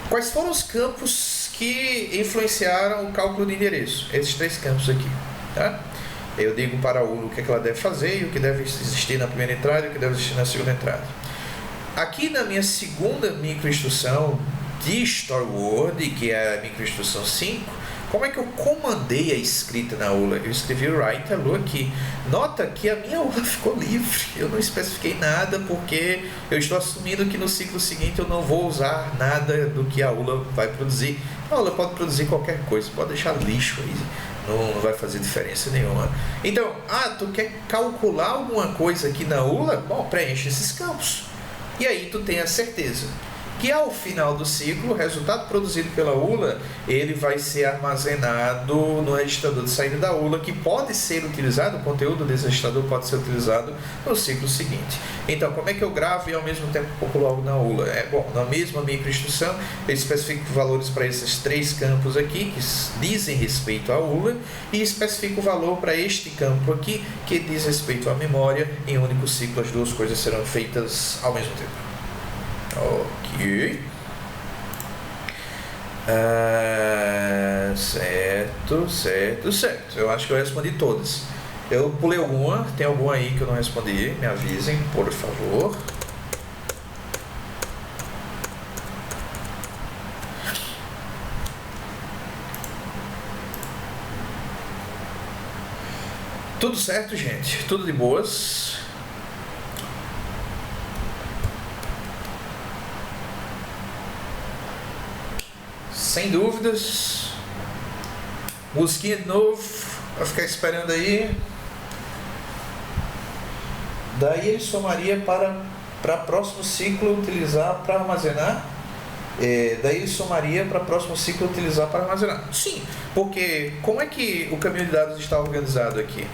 A: Quais foram os campos que influenciaram o cálculo de endereço? Esses 3 campos aqui, tá? Eu digo para a ULA o que ela deve fazer e o que deve existir na primeira entrada e o que deve existir na segunda entrada. Aqui na minha segunda microinstrução de StoreWord, que é a microinstrução 5, como é que eu comandei a escrita na ULA? Eu escrevi o write hello aqui. Nota que a minha ULA ficou livre. Eu não especifiquei nada porque eu estou assumindo que no ciclo seguinte eu não vou usar nada do que a ULA vai produzir. A ULA pode produzir qualquer coisa, pode deixar lixo aí. Não vai fazer diferença nenhuma. Então, tu quer calcular alguma coisa aqui na ULA? Bom, preenche esses campos. E aí tu tem a certeza que ao final do ciclo, o resultado produzido pela ULA, ele vai ser armazenado no registrador de saída da ULA, que pode ser utilizado, o conteúdo desse registrador pode ser utilizado no ciclo seguinte. Então, como é que eu gravo e ao mesmo tempo coloco logo na ULA? Bom, na mesma microinstrução, eu especifico valores para esses 3 campos aqui, que dizem respeito à ULA, e especifico o valor para este campo aqui, que diz respeito à memória. Em um único ciclo, as 2 coisas serão feitas ao mesmo tempo. Ok. Certo. Eu acho que eu respondi todas. Eu pulei alguma, tem alguma aí que eu não respondi, me avisem, por favor. Tudo certo, gente? Tudo de boas? Sem dúvidas. Musiquinha de novo, vai ficar esperando aí. Daí ele somaria para próximo ciclo utilizar para armazenar. Daí ele somaria para próximo ciclo utilizar para armazenar. Sim, porque como é que o caminho de dados está organizado aqui?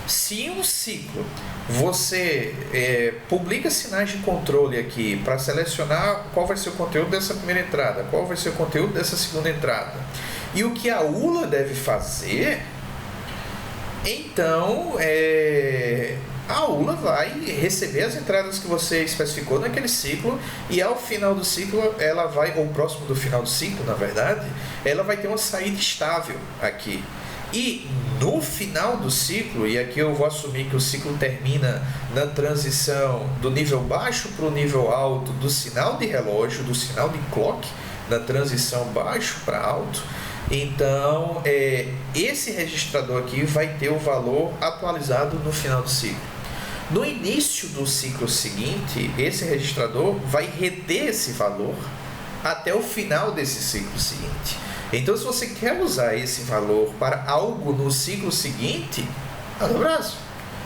A: Se em um ciclo você publica sinais de controle aqui para selecionar qual vai ser o conteúdo dessa primeira entrada, qual vai ser o conteúdo dessa segunda entrada, E o que a ULA deve fazer, então, a ULA vai receber as entradas que você especificou naquele ciclo e ao final do ciclo ela vai, ou próximo do final do ciclo, na verdade, ela vai ter uma saída estável aqui. E no final do ciclo, e aqui eu vou assumir que o ciclo termina na transição do nível baixo para o nível alto do sinal de relógio, do sinal de clock, na transição baixo para alto, então esse registrador aqui vai ter o valor atualizado no final do ciclo. No início do ciclo seguinte, esse registrador vai reter esse valor até o final desse ciclo seguinte. Então, se você quer usar esse valor para algo no ciclo seguinte, manda um abraço,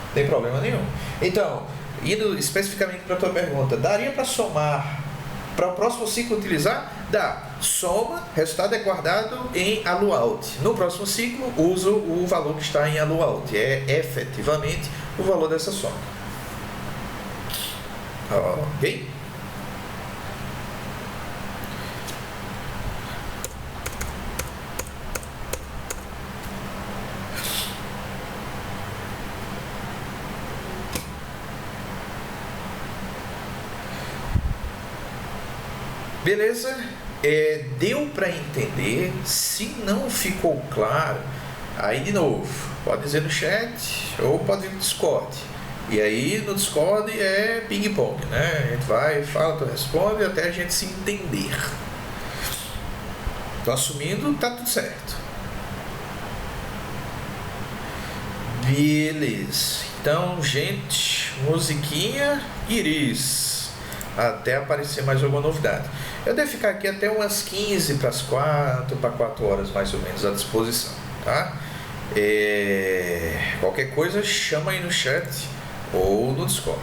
A: não tem problema nenhum. Então, indo especificamente para a tua pergunta, daria para somar para o próximo ciclo utilizar? Dá. Soma, resultado é guardado em AluOut. No próximo ciclo, uso o valor que está em AluOut. É efetivamente o valor dessa soma. Ok? Beleza? Deu para entender? Se não ficou claro, aí de novo, pode dizer no chat ou pode ir no Discord. E aí no Discord é ping-pong, né? A gente vai, fala, tu responde até a gente se entender. Tô assumindo, tá tudo certo. Beleza. Então, gente, musiquinha, Iris. Até aparecer mais alguma novidade. Eu devo ficar aqui até umas 15 para as 4, para 4 horas mais ou menos à disposição, tá? Qualquer coisa chama aí no chat ou no Discord.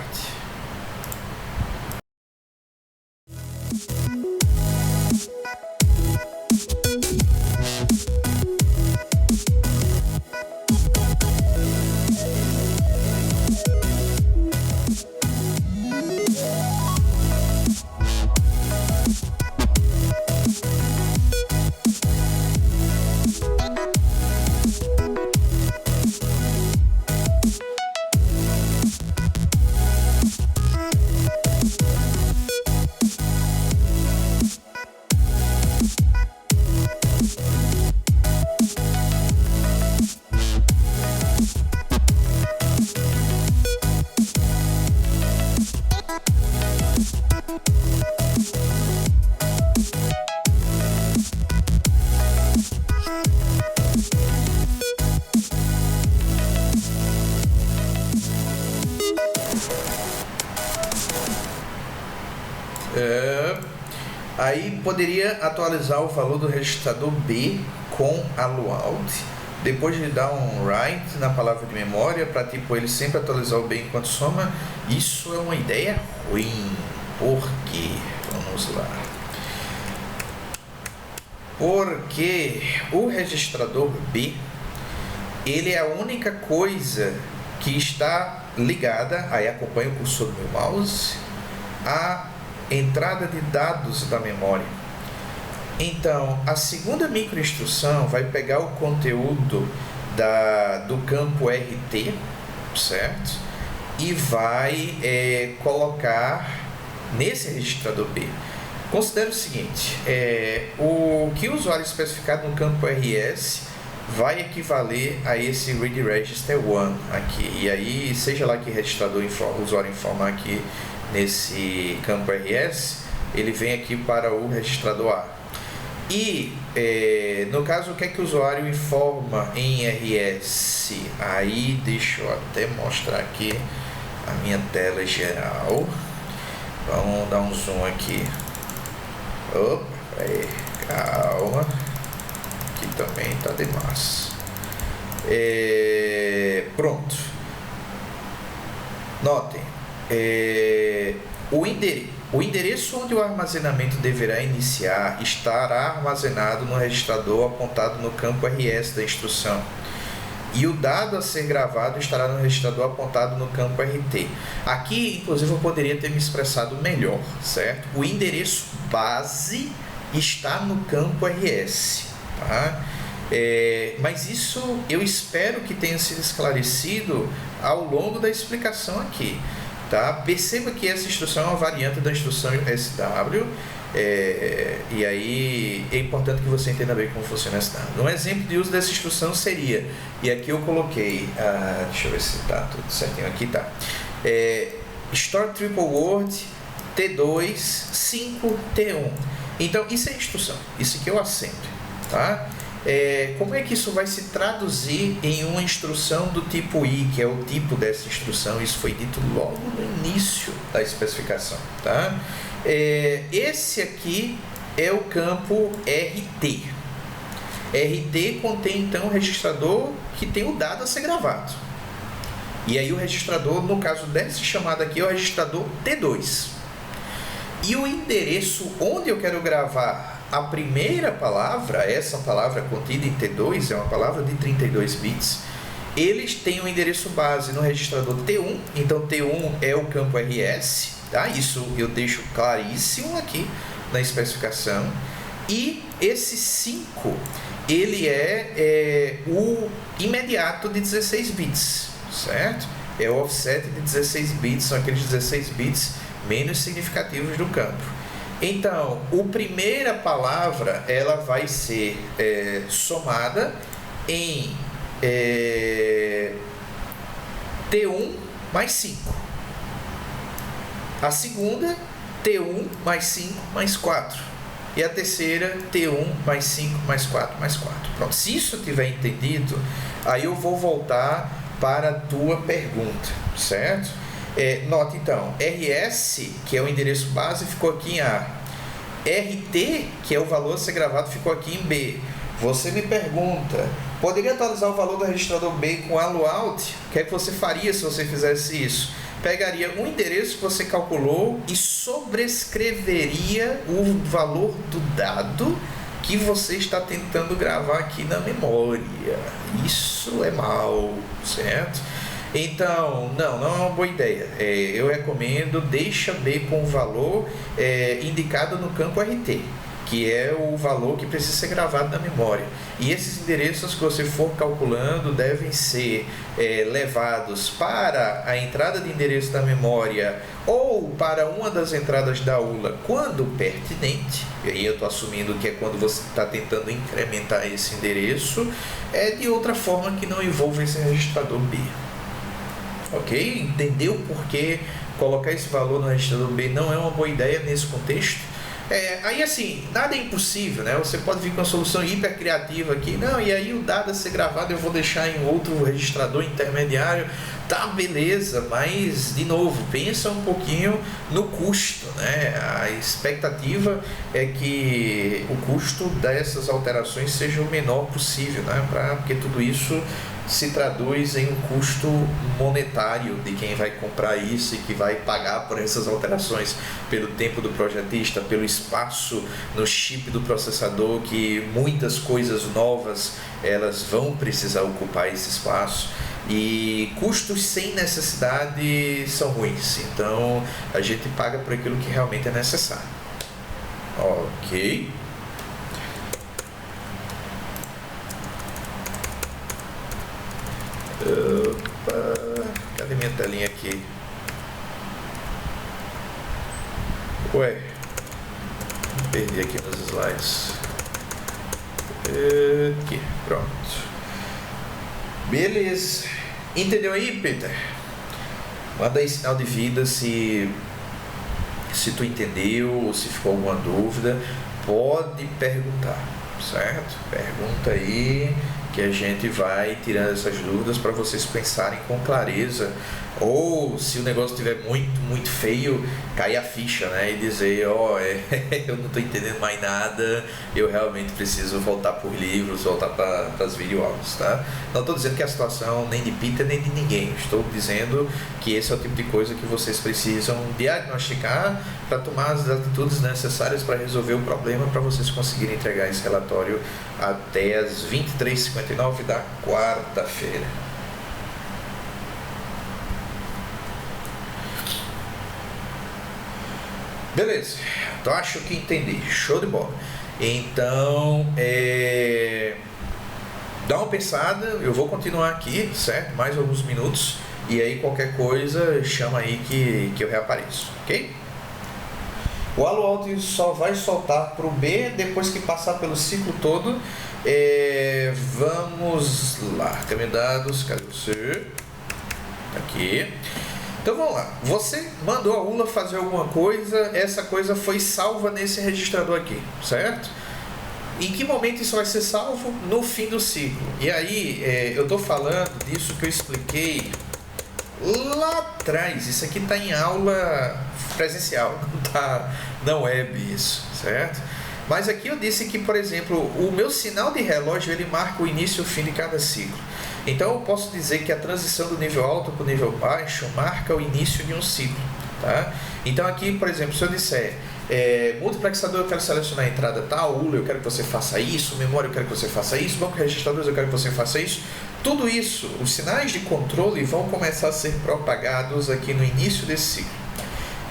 A: Aí poderia atualizar o valor do registrador B com AluOut, depois de dar um write na palavra de memória para tipo ele sempre atualizar o B enquanto soma. Isso é uma ideia ruim. Por quê? Vamos lá. Porque o registrador B, ele é a única coisa que está ligada, aí acompanha o cursor do meu mouse, a entrada de dados da memória. Então, a segunda microinstrução vai pegar o conteúdo do campo RT, certo? E vai colocar nesse registrador B. Considere o seguinte, o que o usuário especificado no campo RS vai equivaler a esse read register 1 aqui. E aí, seja lá que registrador o usuário informar aqui nesse campo RS, ele vem aqui para o registrador A. E no caso, o que é que o usuário informa em RS? Aí deixa eu até mostrar aqui a minha tela geral. Vamos dar um zoom aqui. Opa, calma. Aqui também tá demais. Pronto. Notem. O endereço onde o armazenamento deverá iniciar estará armazenado no registrador apontado no campo RS da instrução. E o dado a ser gravado estará no registrador apontado no campo RT. Aqui, inclusive, eu poderia ter me expressado melhor, certo? O endereço base está no campo RS, tá? Mas isso eu espero que tenha sido esclarecido ao longo da explicação aqui, tá? Perceba que essa instrução é uma variante da instrução SW, e aí é importante que você entenda bem como funciona SW. Um exemplo de uso dessa instrução seria, e aqui eu coloquei, deixa eu ver se está tudo certinho aqui, tá? Store Triple Word T2 5 T1. Então isso é instrução, isso aqui é o assembly, tá? Como é que isso vai se traduzir em uma instrução do tipo I, que é o tipo dessa instrução? Isso foi dito logo no início da especificação, tá? Esse aqui é o campo RT. RT contém então o registrador que tem o dado a ser gravado. E aí o registrador, no caso dessa chamada aqui, é o registrador T2. E o endereço onde eu quero gravar a primeira palavra, essa palavra contida em T2, é uma palavra de 32 bits, eles têm um endereço base no registrador T1, então T1 é o campo RS, tá? Isso eu deixo claríssimo aqui na especificação. E esse 5, ele é o imediato de 16 bits, certo? É o offset de 16 bits, são aqueles 16 bits menos significativos do campo. Então, a primeira palavra ela vai ser somada em T1 mais 5. A segunda, T1 mais 5 mais 4. E a terceira, T1 mais 5 mais 4 mais 4. Pronto, se isso tiver entendido, aí eu vou voltar para a tua pergunta, certo? Note então, RS, que é o endereço base, ficou aqui em A. RT, que é o valor a ser gravado, ficou aqui em B. Você me pergunta, poderia atualizar o valor do registrador B com ALUAUT? O que é que você faria se você fizesse isso? Pegaria um endereço que você calculou e sobrescreveria o valor do dado que você está tentando gravar aqui na memória. Isso é mal, certo? Então, não é uma boa ideia. Eu recomendo, deixa B com o valor indicado no campo RT, que é o valor que precisa ser gravado na memória. E esses endereços que você for calculando devem ser levados para a entrada de endereço da memória ou para uma das entradas da ULA quando pertinente. E aí eu estou assumindo que é quando você está tentando incrementar esse endereço, de outra forma que não envolva esse registrador B. Ok? Entendeu por que colocar esse valor no registrador B não é uma boa ideia nesse contexto? Aí assim, nada é impossível, né? Você pode vir com uma solução hiper criativa aqui, não, e aí o dado a ser gravado eu vou deixar em outro registrador intermediário, tá, beleza, mas de novo, pensa um pouquinho no custo, né? A expectativa é que o custo dessas alterações seja o menor possível, né? Porque tudo isso se traduz em um custo monetário de quem vai comprar isso e que vai pagar por essas alterações, pelo tempo do projetista, pelo espaço no chip do processador, que muitas coisas novas elas vão precisar ocupar esse espaço, e custos sem necessidade são ruins, então a gente paga por aquilo que realmente é necessário. Ok. Opa, cadê minha telinha aqui? Ué, perdi aqui nos slides. Aqui, pronto. Beleza. Entendeu aí, Peter? Manda aí sinal de vida se tu entendeu ou se ficou alguma dúvida. Pode perguntar, certo? Pergunta aí, que a gente vai tirando essas dúvidas para vocês pensarem com clareza, ou se o negócio estiver muito feio, cair a ficha, né, e dizer, eu não estou entendendo mais nada, eu realmente preciso voltar por livros, voltar para as videoaulas, tá? Não estou dizendo que a situação nem de Peter nem de ninguém, estou dizendo que esse é o tipo de coisa que vocês precisam diagnosticar para tomar as atitudes necessárias para resolver o problema, para vocês conseguirem entregar esse relatório até as 23h59 da quarta-feira. Beleza, então acho que entendi, show de bola. Então, dá uma pensada, eu vou continuar aqui, certo? Mais alguns minutos, e aí qualquer coisa chama aí que eu reapareço, ok? O halo alto só vai soltar para o B depois que passar pelo ciclo todo. Vamos lá, caminho dados, cadê você? Aqui. Então vamos lá, você mandou a ULA fazer alguma coisa, essa coisa foi salva nesse registrador aqui, certo? Em que momento isso vai ser salvo? No fim do ciclo. E aí, eu estou falando disso que eu expliquei lá atrás. Isso aqui está em aula presencial, não está na web isso, certo? Mas aqui eu disse que, por exemplo, o meu sinal de relógio ele marca o início e o fim de cada ciclo. Então eu posso dizer que a transição do nível alto para o nível baixo marca o início de um ciclo, tá? Então aqui, por exemplo, se eu disser multiplexador, eu quero selecionar a entrada tal, ULA, eu quero que você faça isso, memória, eu quero que você faça isso, banco de registradores, eu quero que você faça isso. Tudo isso, os sinais de controle vão começar a ser propagados aqui no início desse ciclo.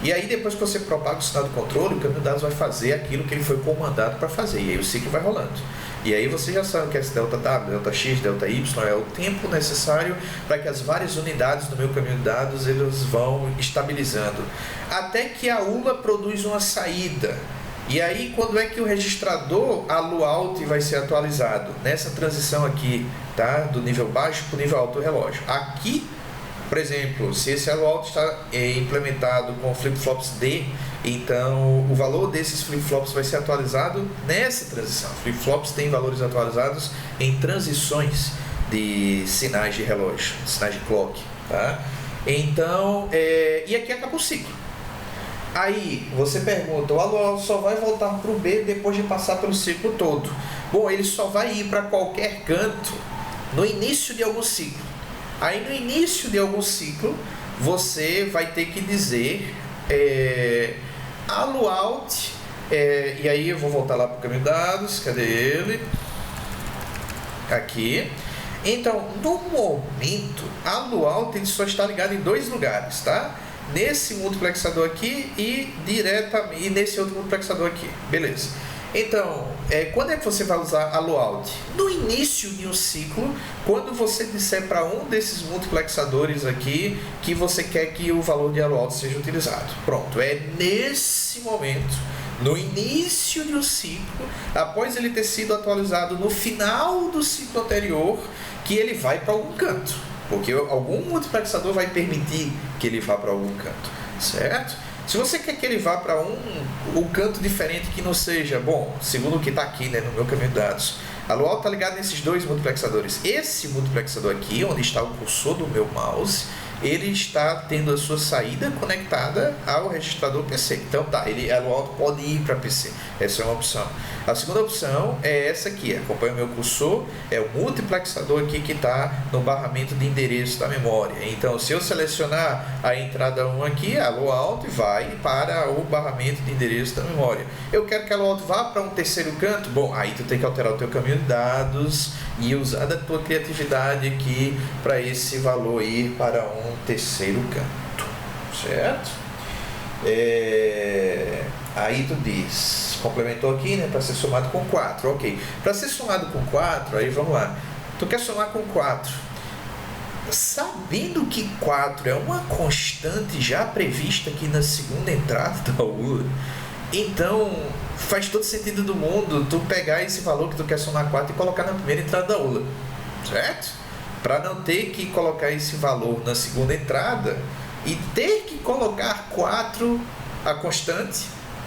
A: E aí depois que você propaga o sinal de controle, o caminho de dados vai fazer aquilo que ele foi comandado para fazer, e aí o ciclo vai rolando. E aí você já sabe que esse delta W, delta X, delta Y é o tempo necessário para que as várias unidades do meu caminho de dados eles vão estabilizando. Até que a ULA produz uma saída. E aí quando é que o registrador halo alto vai ser atualizado? Nessa transição aqui, tá? Do nível baixo para o nível alto do relógio. Aqui, por exemplo, se esse halo alto está implementado com flip-flops D, então o valor desses flip-flops vai ser atualizado nessa transição. Flip-flops têm valores atualizados em transições de sinais de relógio, sinais de clock, tá? Então, e aqui acaba o ciclo. Aí você pergunta, o halo alto só vai voltar para o B depois de passar pelo ciclo todo. Bom, ele só vai ir para qualquer canto no início de algum ciclo. Aí no início de algum ciclo, você vai ter que dizer halo out, e aí eu vou voltar lá para o caminho de dados, cadê ele? Aqui. Então, no momento, halo out ele só está ligado em dois lugares, tá? Nesse multiplexador aqui e nesse outro multiplexador aqui, beleza. Então, quando é que você vai usar halo out? No início de um ciclo, quando você disser para um desses multiplexadores aqui que você quer que o valor de halo out seja utilizado. Pronto, é nesse momento, no início de um ciclo, após ele ter sido atualizado no final do ciclo anterior, que ele vai para algum canto. Porque algum multiplexador vai permitir que ele vá para algum canto, certo? Se você quer que ele vá para um canto diferente que não seja, bom, segundo o que está aqui, né, no meu caminho de dados, halo alto está ligado nesses dois multiplexadores. Esse multiplexador aqui, onde está o cursor do meu mouse, ele está tendo a sua saída conectada ao registrador PC. Então tá, halo alto pode ir para PC. Essa é uma opção. A segunda opção é essa aqui, acompanha o meu cursor, é o multiplexador aqui que está no barramento de endereço da memória. Então, se eu selecionar a entrada 1 aqui, halo alto vai para o barramento de endereço da memória. Eu quero que halo alto vá para um terceiro canto? Bom, aí tu tem que alterar o teu caminho de dados e usar da tua criatividade aqui para esse valor ir para um terceiro canto, certo? Aí tu diz, complementou aqui, né, para ser somado com 4, ok. Para ser somado com 4, aí vamos lá, tu quer somar com 4, sabendo que 4 é uma constante já prevista aqui na segunda entrada da ULA, então faz todo sentido do mundo tu pegar esse valor que tu quer somar 4 e colocar na primeira entrada da ULA, certo? Para não ter que colocar esse valor na segunda entrada e ter que colocar 4, a constante,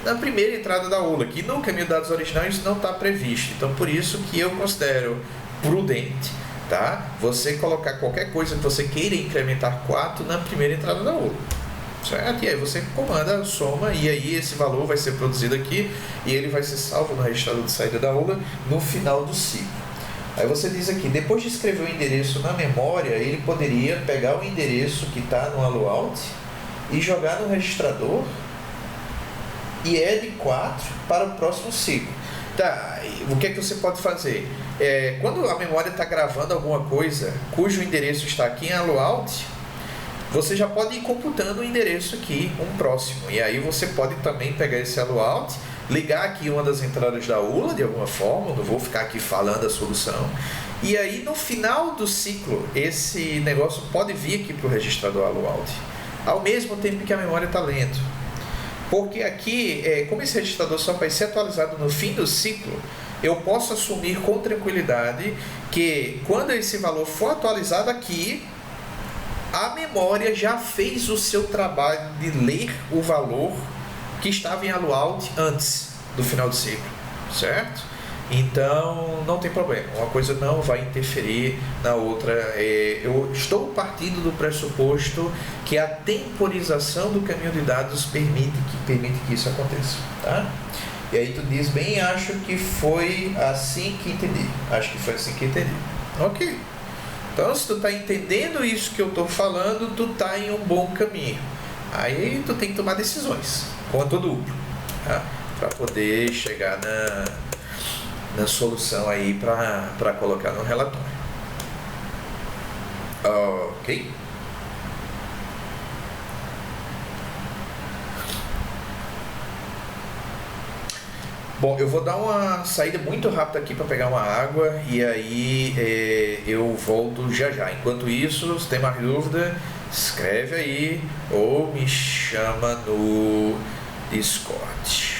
A: na primeira entrada da ULA, que no caminho de dados original isso não está previsto. Então, por isso que eu considero prudente, tá? Você colocar qualquer coisa que você queira incrementar 4 na primeira entrada da ULA, certo? E aí você comanda a soma e aí esse valor vai ser produzido aqui e ele vai ser salvo no registrador de saída da ULA no final do ciclo. Aí você diz aqui, depois de escrever o endereço na memória, ele poderia pegar o endereço que está no halo out e jogar no registrador e de 4 para o próximo ciclo. Tá, o que é que você pode fazer? Quando a memória está gravando alguma coisa cujo endereço está aqui em halo out, você já pode ir computando o endereço aqui, um próximo. E aí você pode também pegar esse halo out, ligar aqui uma das entradas da ULA de alguma forma, não vou ficar aqui falando a solução. E aí no final do ciclo, esse negócio pode vir aqui para o registrador AluAuth, ao mesmo tempo que a memória está lendo. Porque aqui, como esse registrador só vai ser atualizado no fim do ciclo, eu posso assumir com tranquilidade que quando esse valor for atualizado aqui, a memória já fez o seu trabalho de ler o valor que estava em AluAuth antes do final do ciclo, certo? Então não tem problema, uma coisa não vai interferir na outra. Eu estou partindo do pressuposto que a temporização do caminho de dados permite que isso aconteça, tá? E aí tu diz bem, acho que foi assim que entendi. Acho que foi assim que entendi. Ok. Então, se tu tá entendendo isso que eu tô falando, tu tá em um bom caminho. Aí tu tem que tomar decisões, conta duplo, tá? Para poder chegar na solução aí para colocar no relatório. Ok? Bom, eu vou dar uma saída muito rápida aqui para pegar uma água e aí eu volto já já. Enquanto isso, se tem mais dúvida, escreve aí ou me chama no Discord.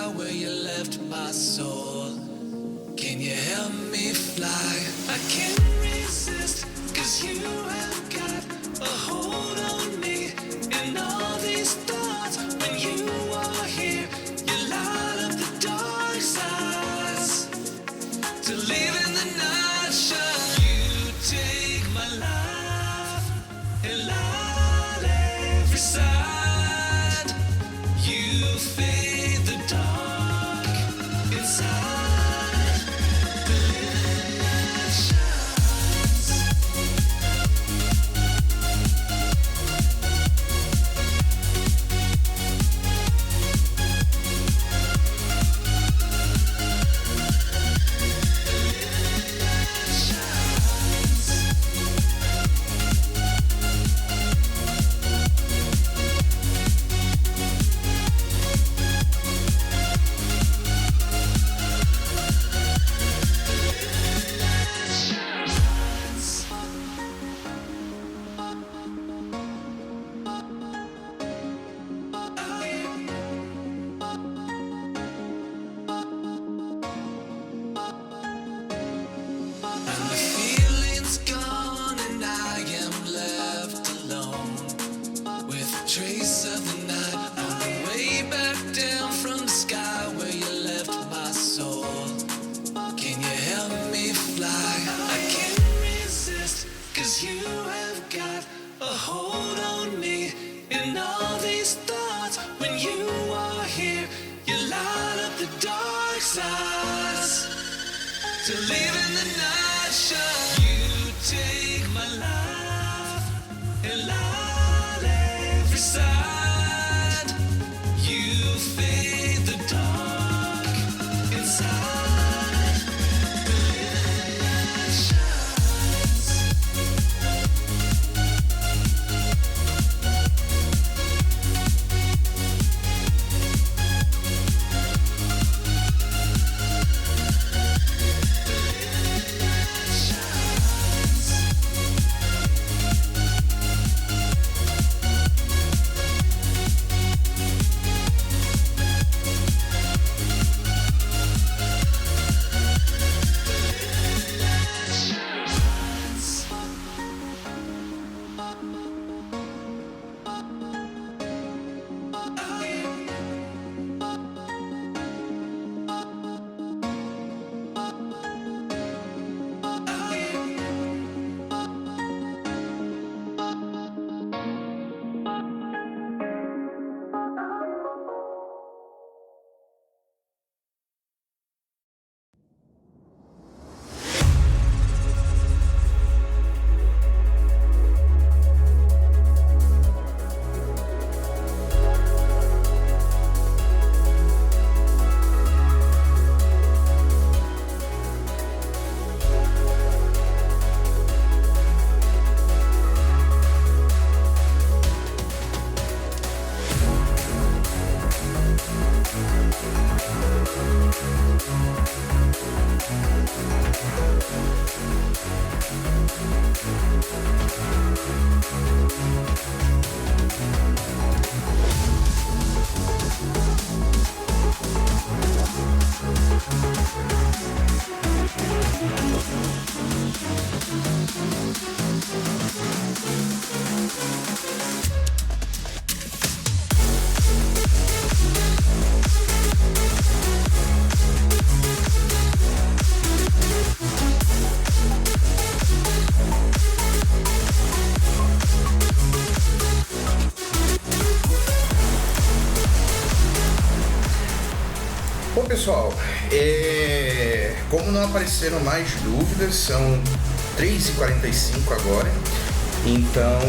B: sky where you left my soul. Can you help me fly? I can't resist, 'cause you have got a hold on me. And all these thoughts, when you are here, you light up the dark sides. To live in the night shine, you take my life and light every side. You fade the dark inside. The living light shines. And the feeling's gone and I am left alone with a trace of the night on the way back down from the sky where you left my soul. Can you help me fly? I can't resist, 'cause you have got a hold on me. And all these thoughts, when you are here, you light up the dark sides. To live in the night shine, you take my life and light every side. You fade the dark inside. The living light shines.
A: Bom, pessoal, como não apareceram mais dúvidas, são 3h45 agora, então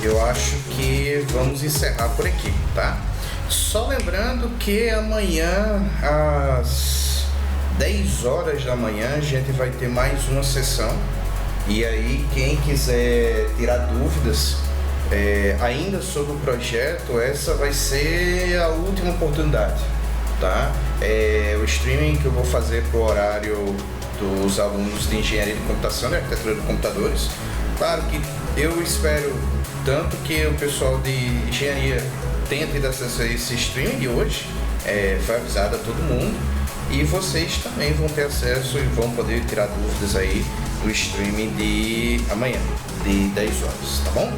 A: eu acho que vamos encerrar por aqui, tá? Só lembrando que amanhã às 10 horas da manhã a gente vai ter mais uma sessão, e aí quem quiser tirar dúvidas ainda sobre o projeto, essa vai ser a última oportunidade, tá? O streaming que eu vou fazer pro horário dos alunos de Engenharia de Computação e Arquitetura de Computadores. Claro que eu espero tanto que o pessoal de Engenharia tenha tido acesso a esse streaming de hoje, foi avisado a todo mundo. E vocês também vão ter acesso e vão poder tirar dúvidas aí do streaming de amanhã, de 10 horas, tá bom?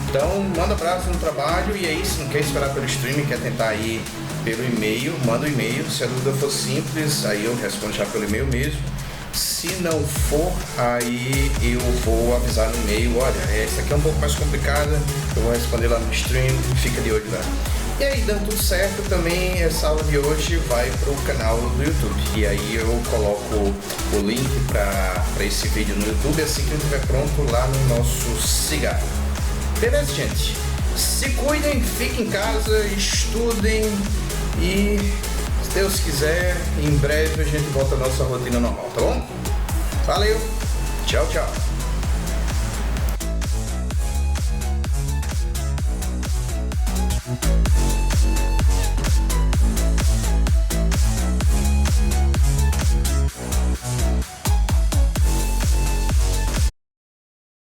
A: Então, manda abraço no trabalho e aí, se não quer esperar pelo streaming, quer tentar aí pelo e-mail, manda um e-mail. Se a dúvida for simples, aí eu respondo já pelo e-mail mesmo. Se não for, aí eu vou avisar no e-mail, olha, essa aqui é um pouco mais complicada, eu vou responder lá no stream, fica de olho lá. E aí, dando tudo certo, também essa aula de hoje vai para o canal do YouTube. E aí eu coloco o link para esse vídeo no YouTube assim que ele estiver pronto lá no nosso cigarro. Beleza, gente? Se cuidem, fiquem em casa, estudem e, se Deus quiser, em breve a gente volta à nossa rotina normal, tá bom? Valeu, tchau, tchau.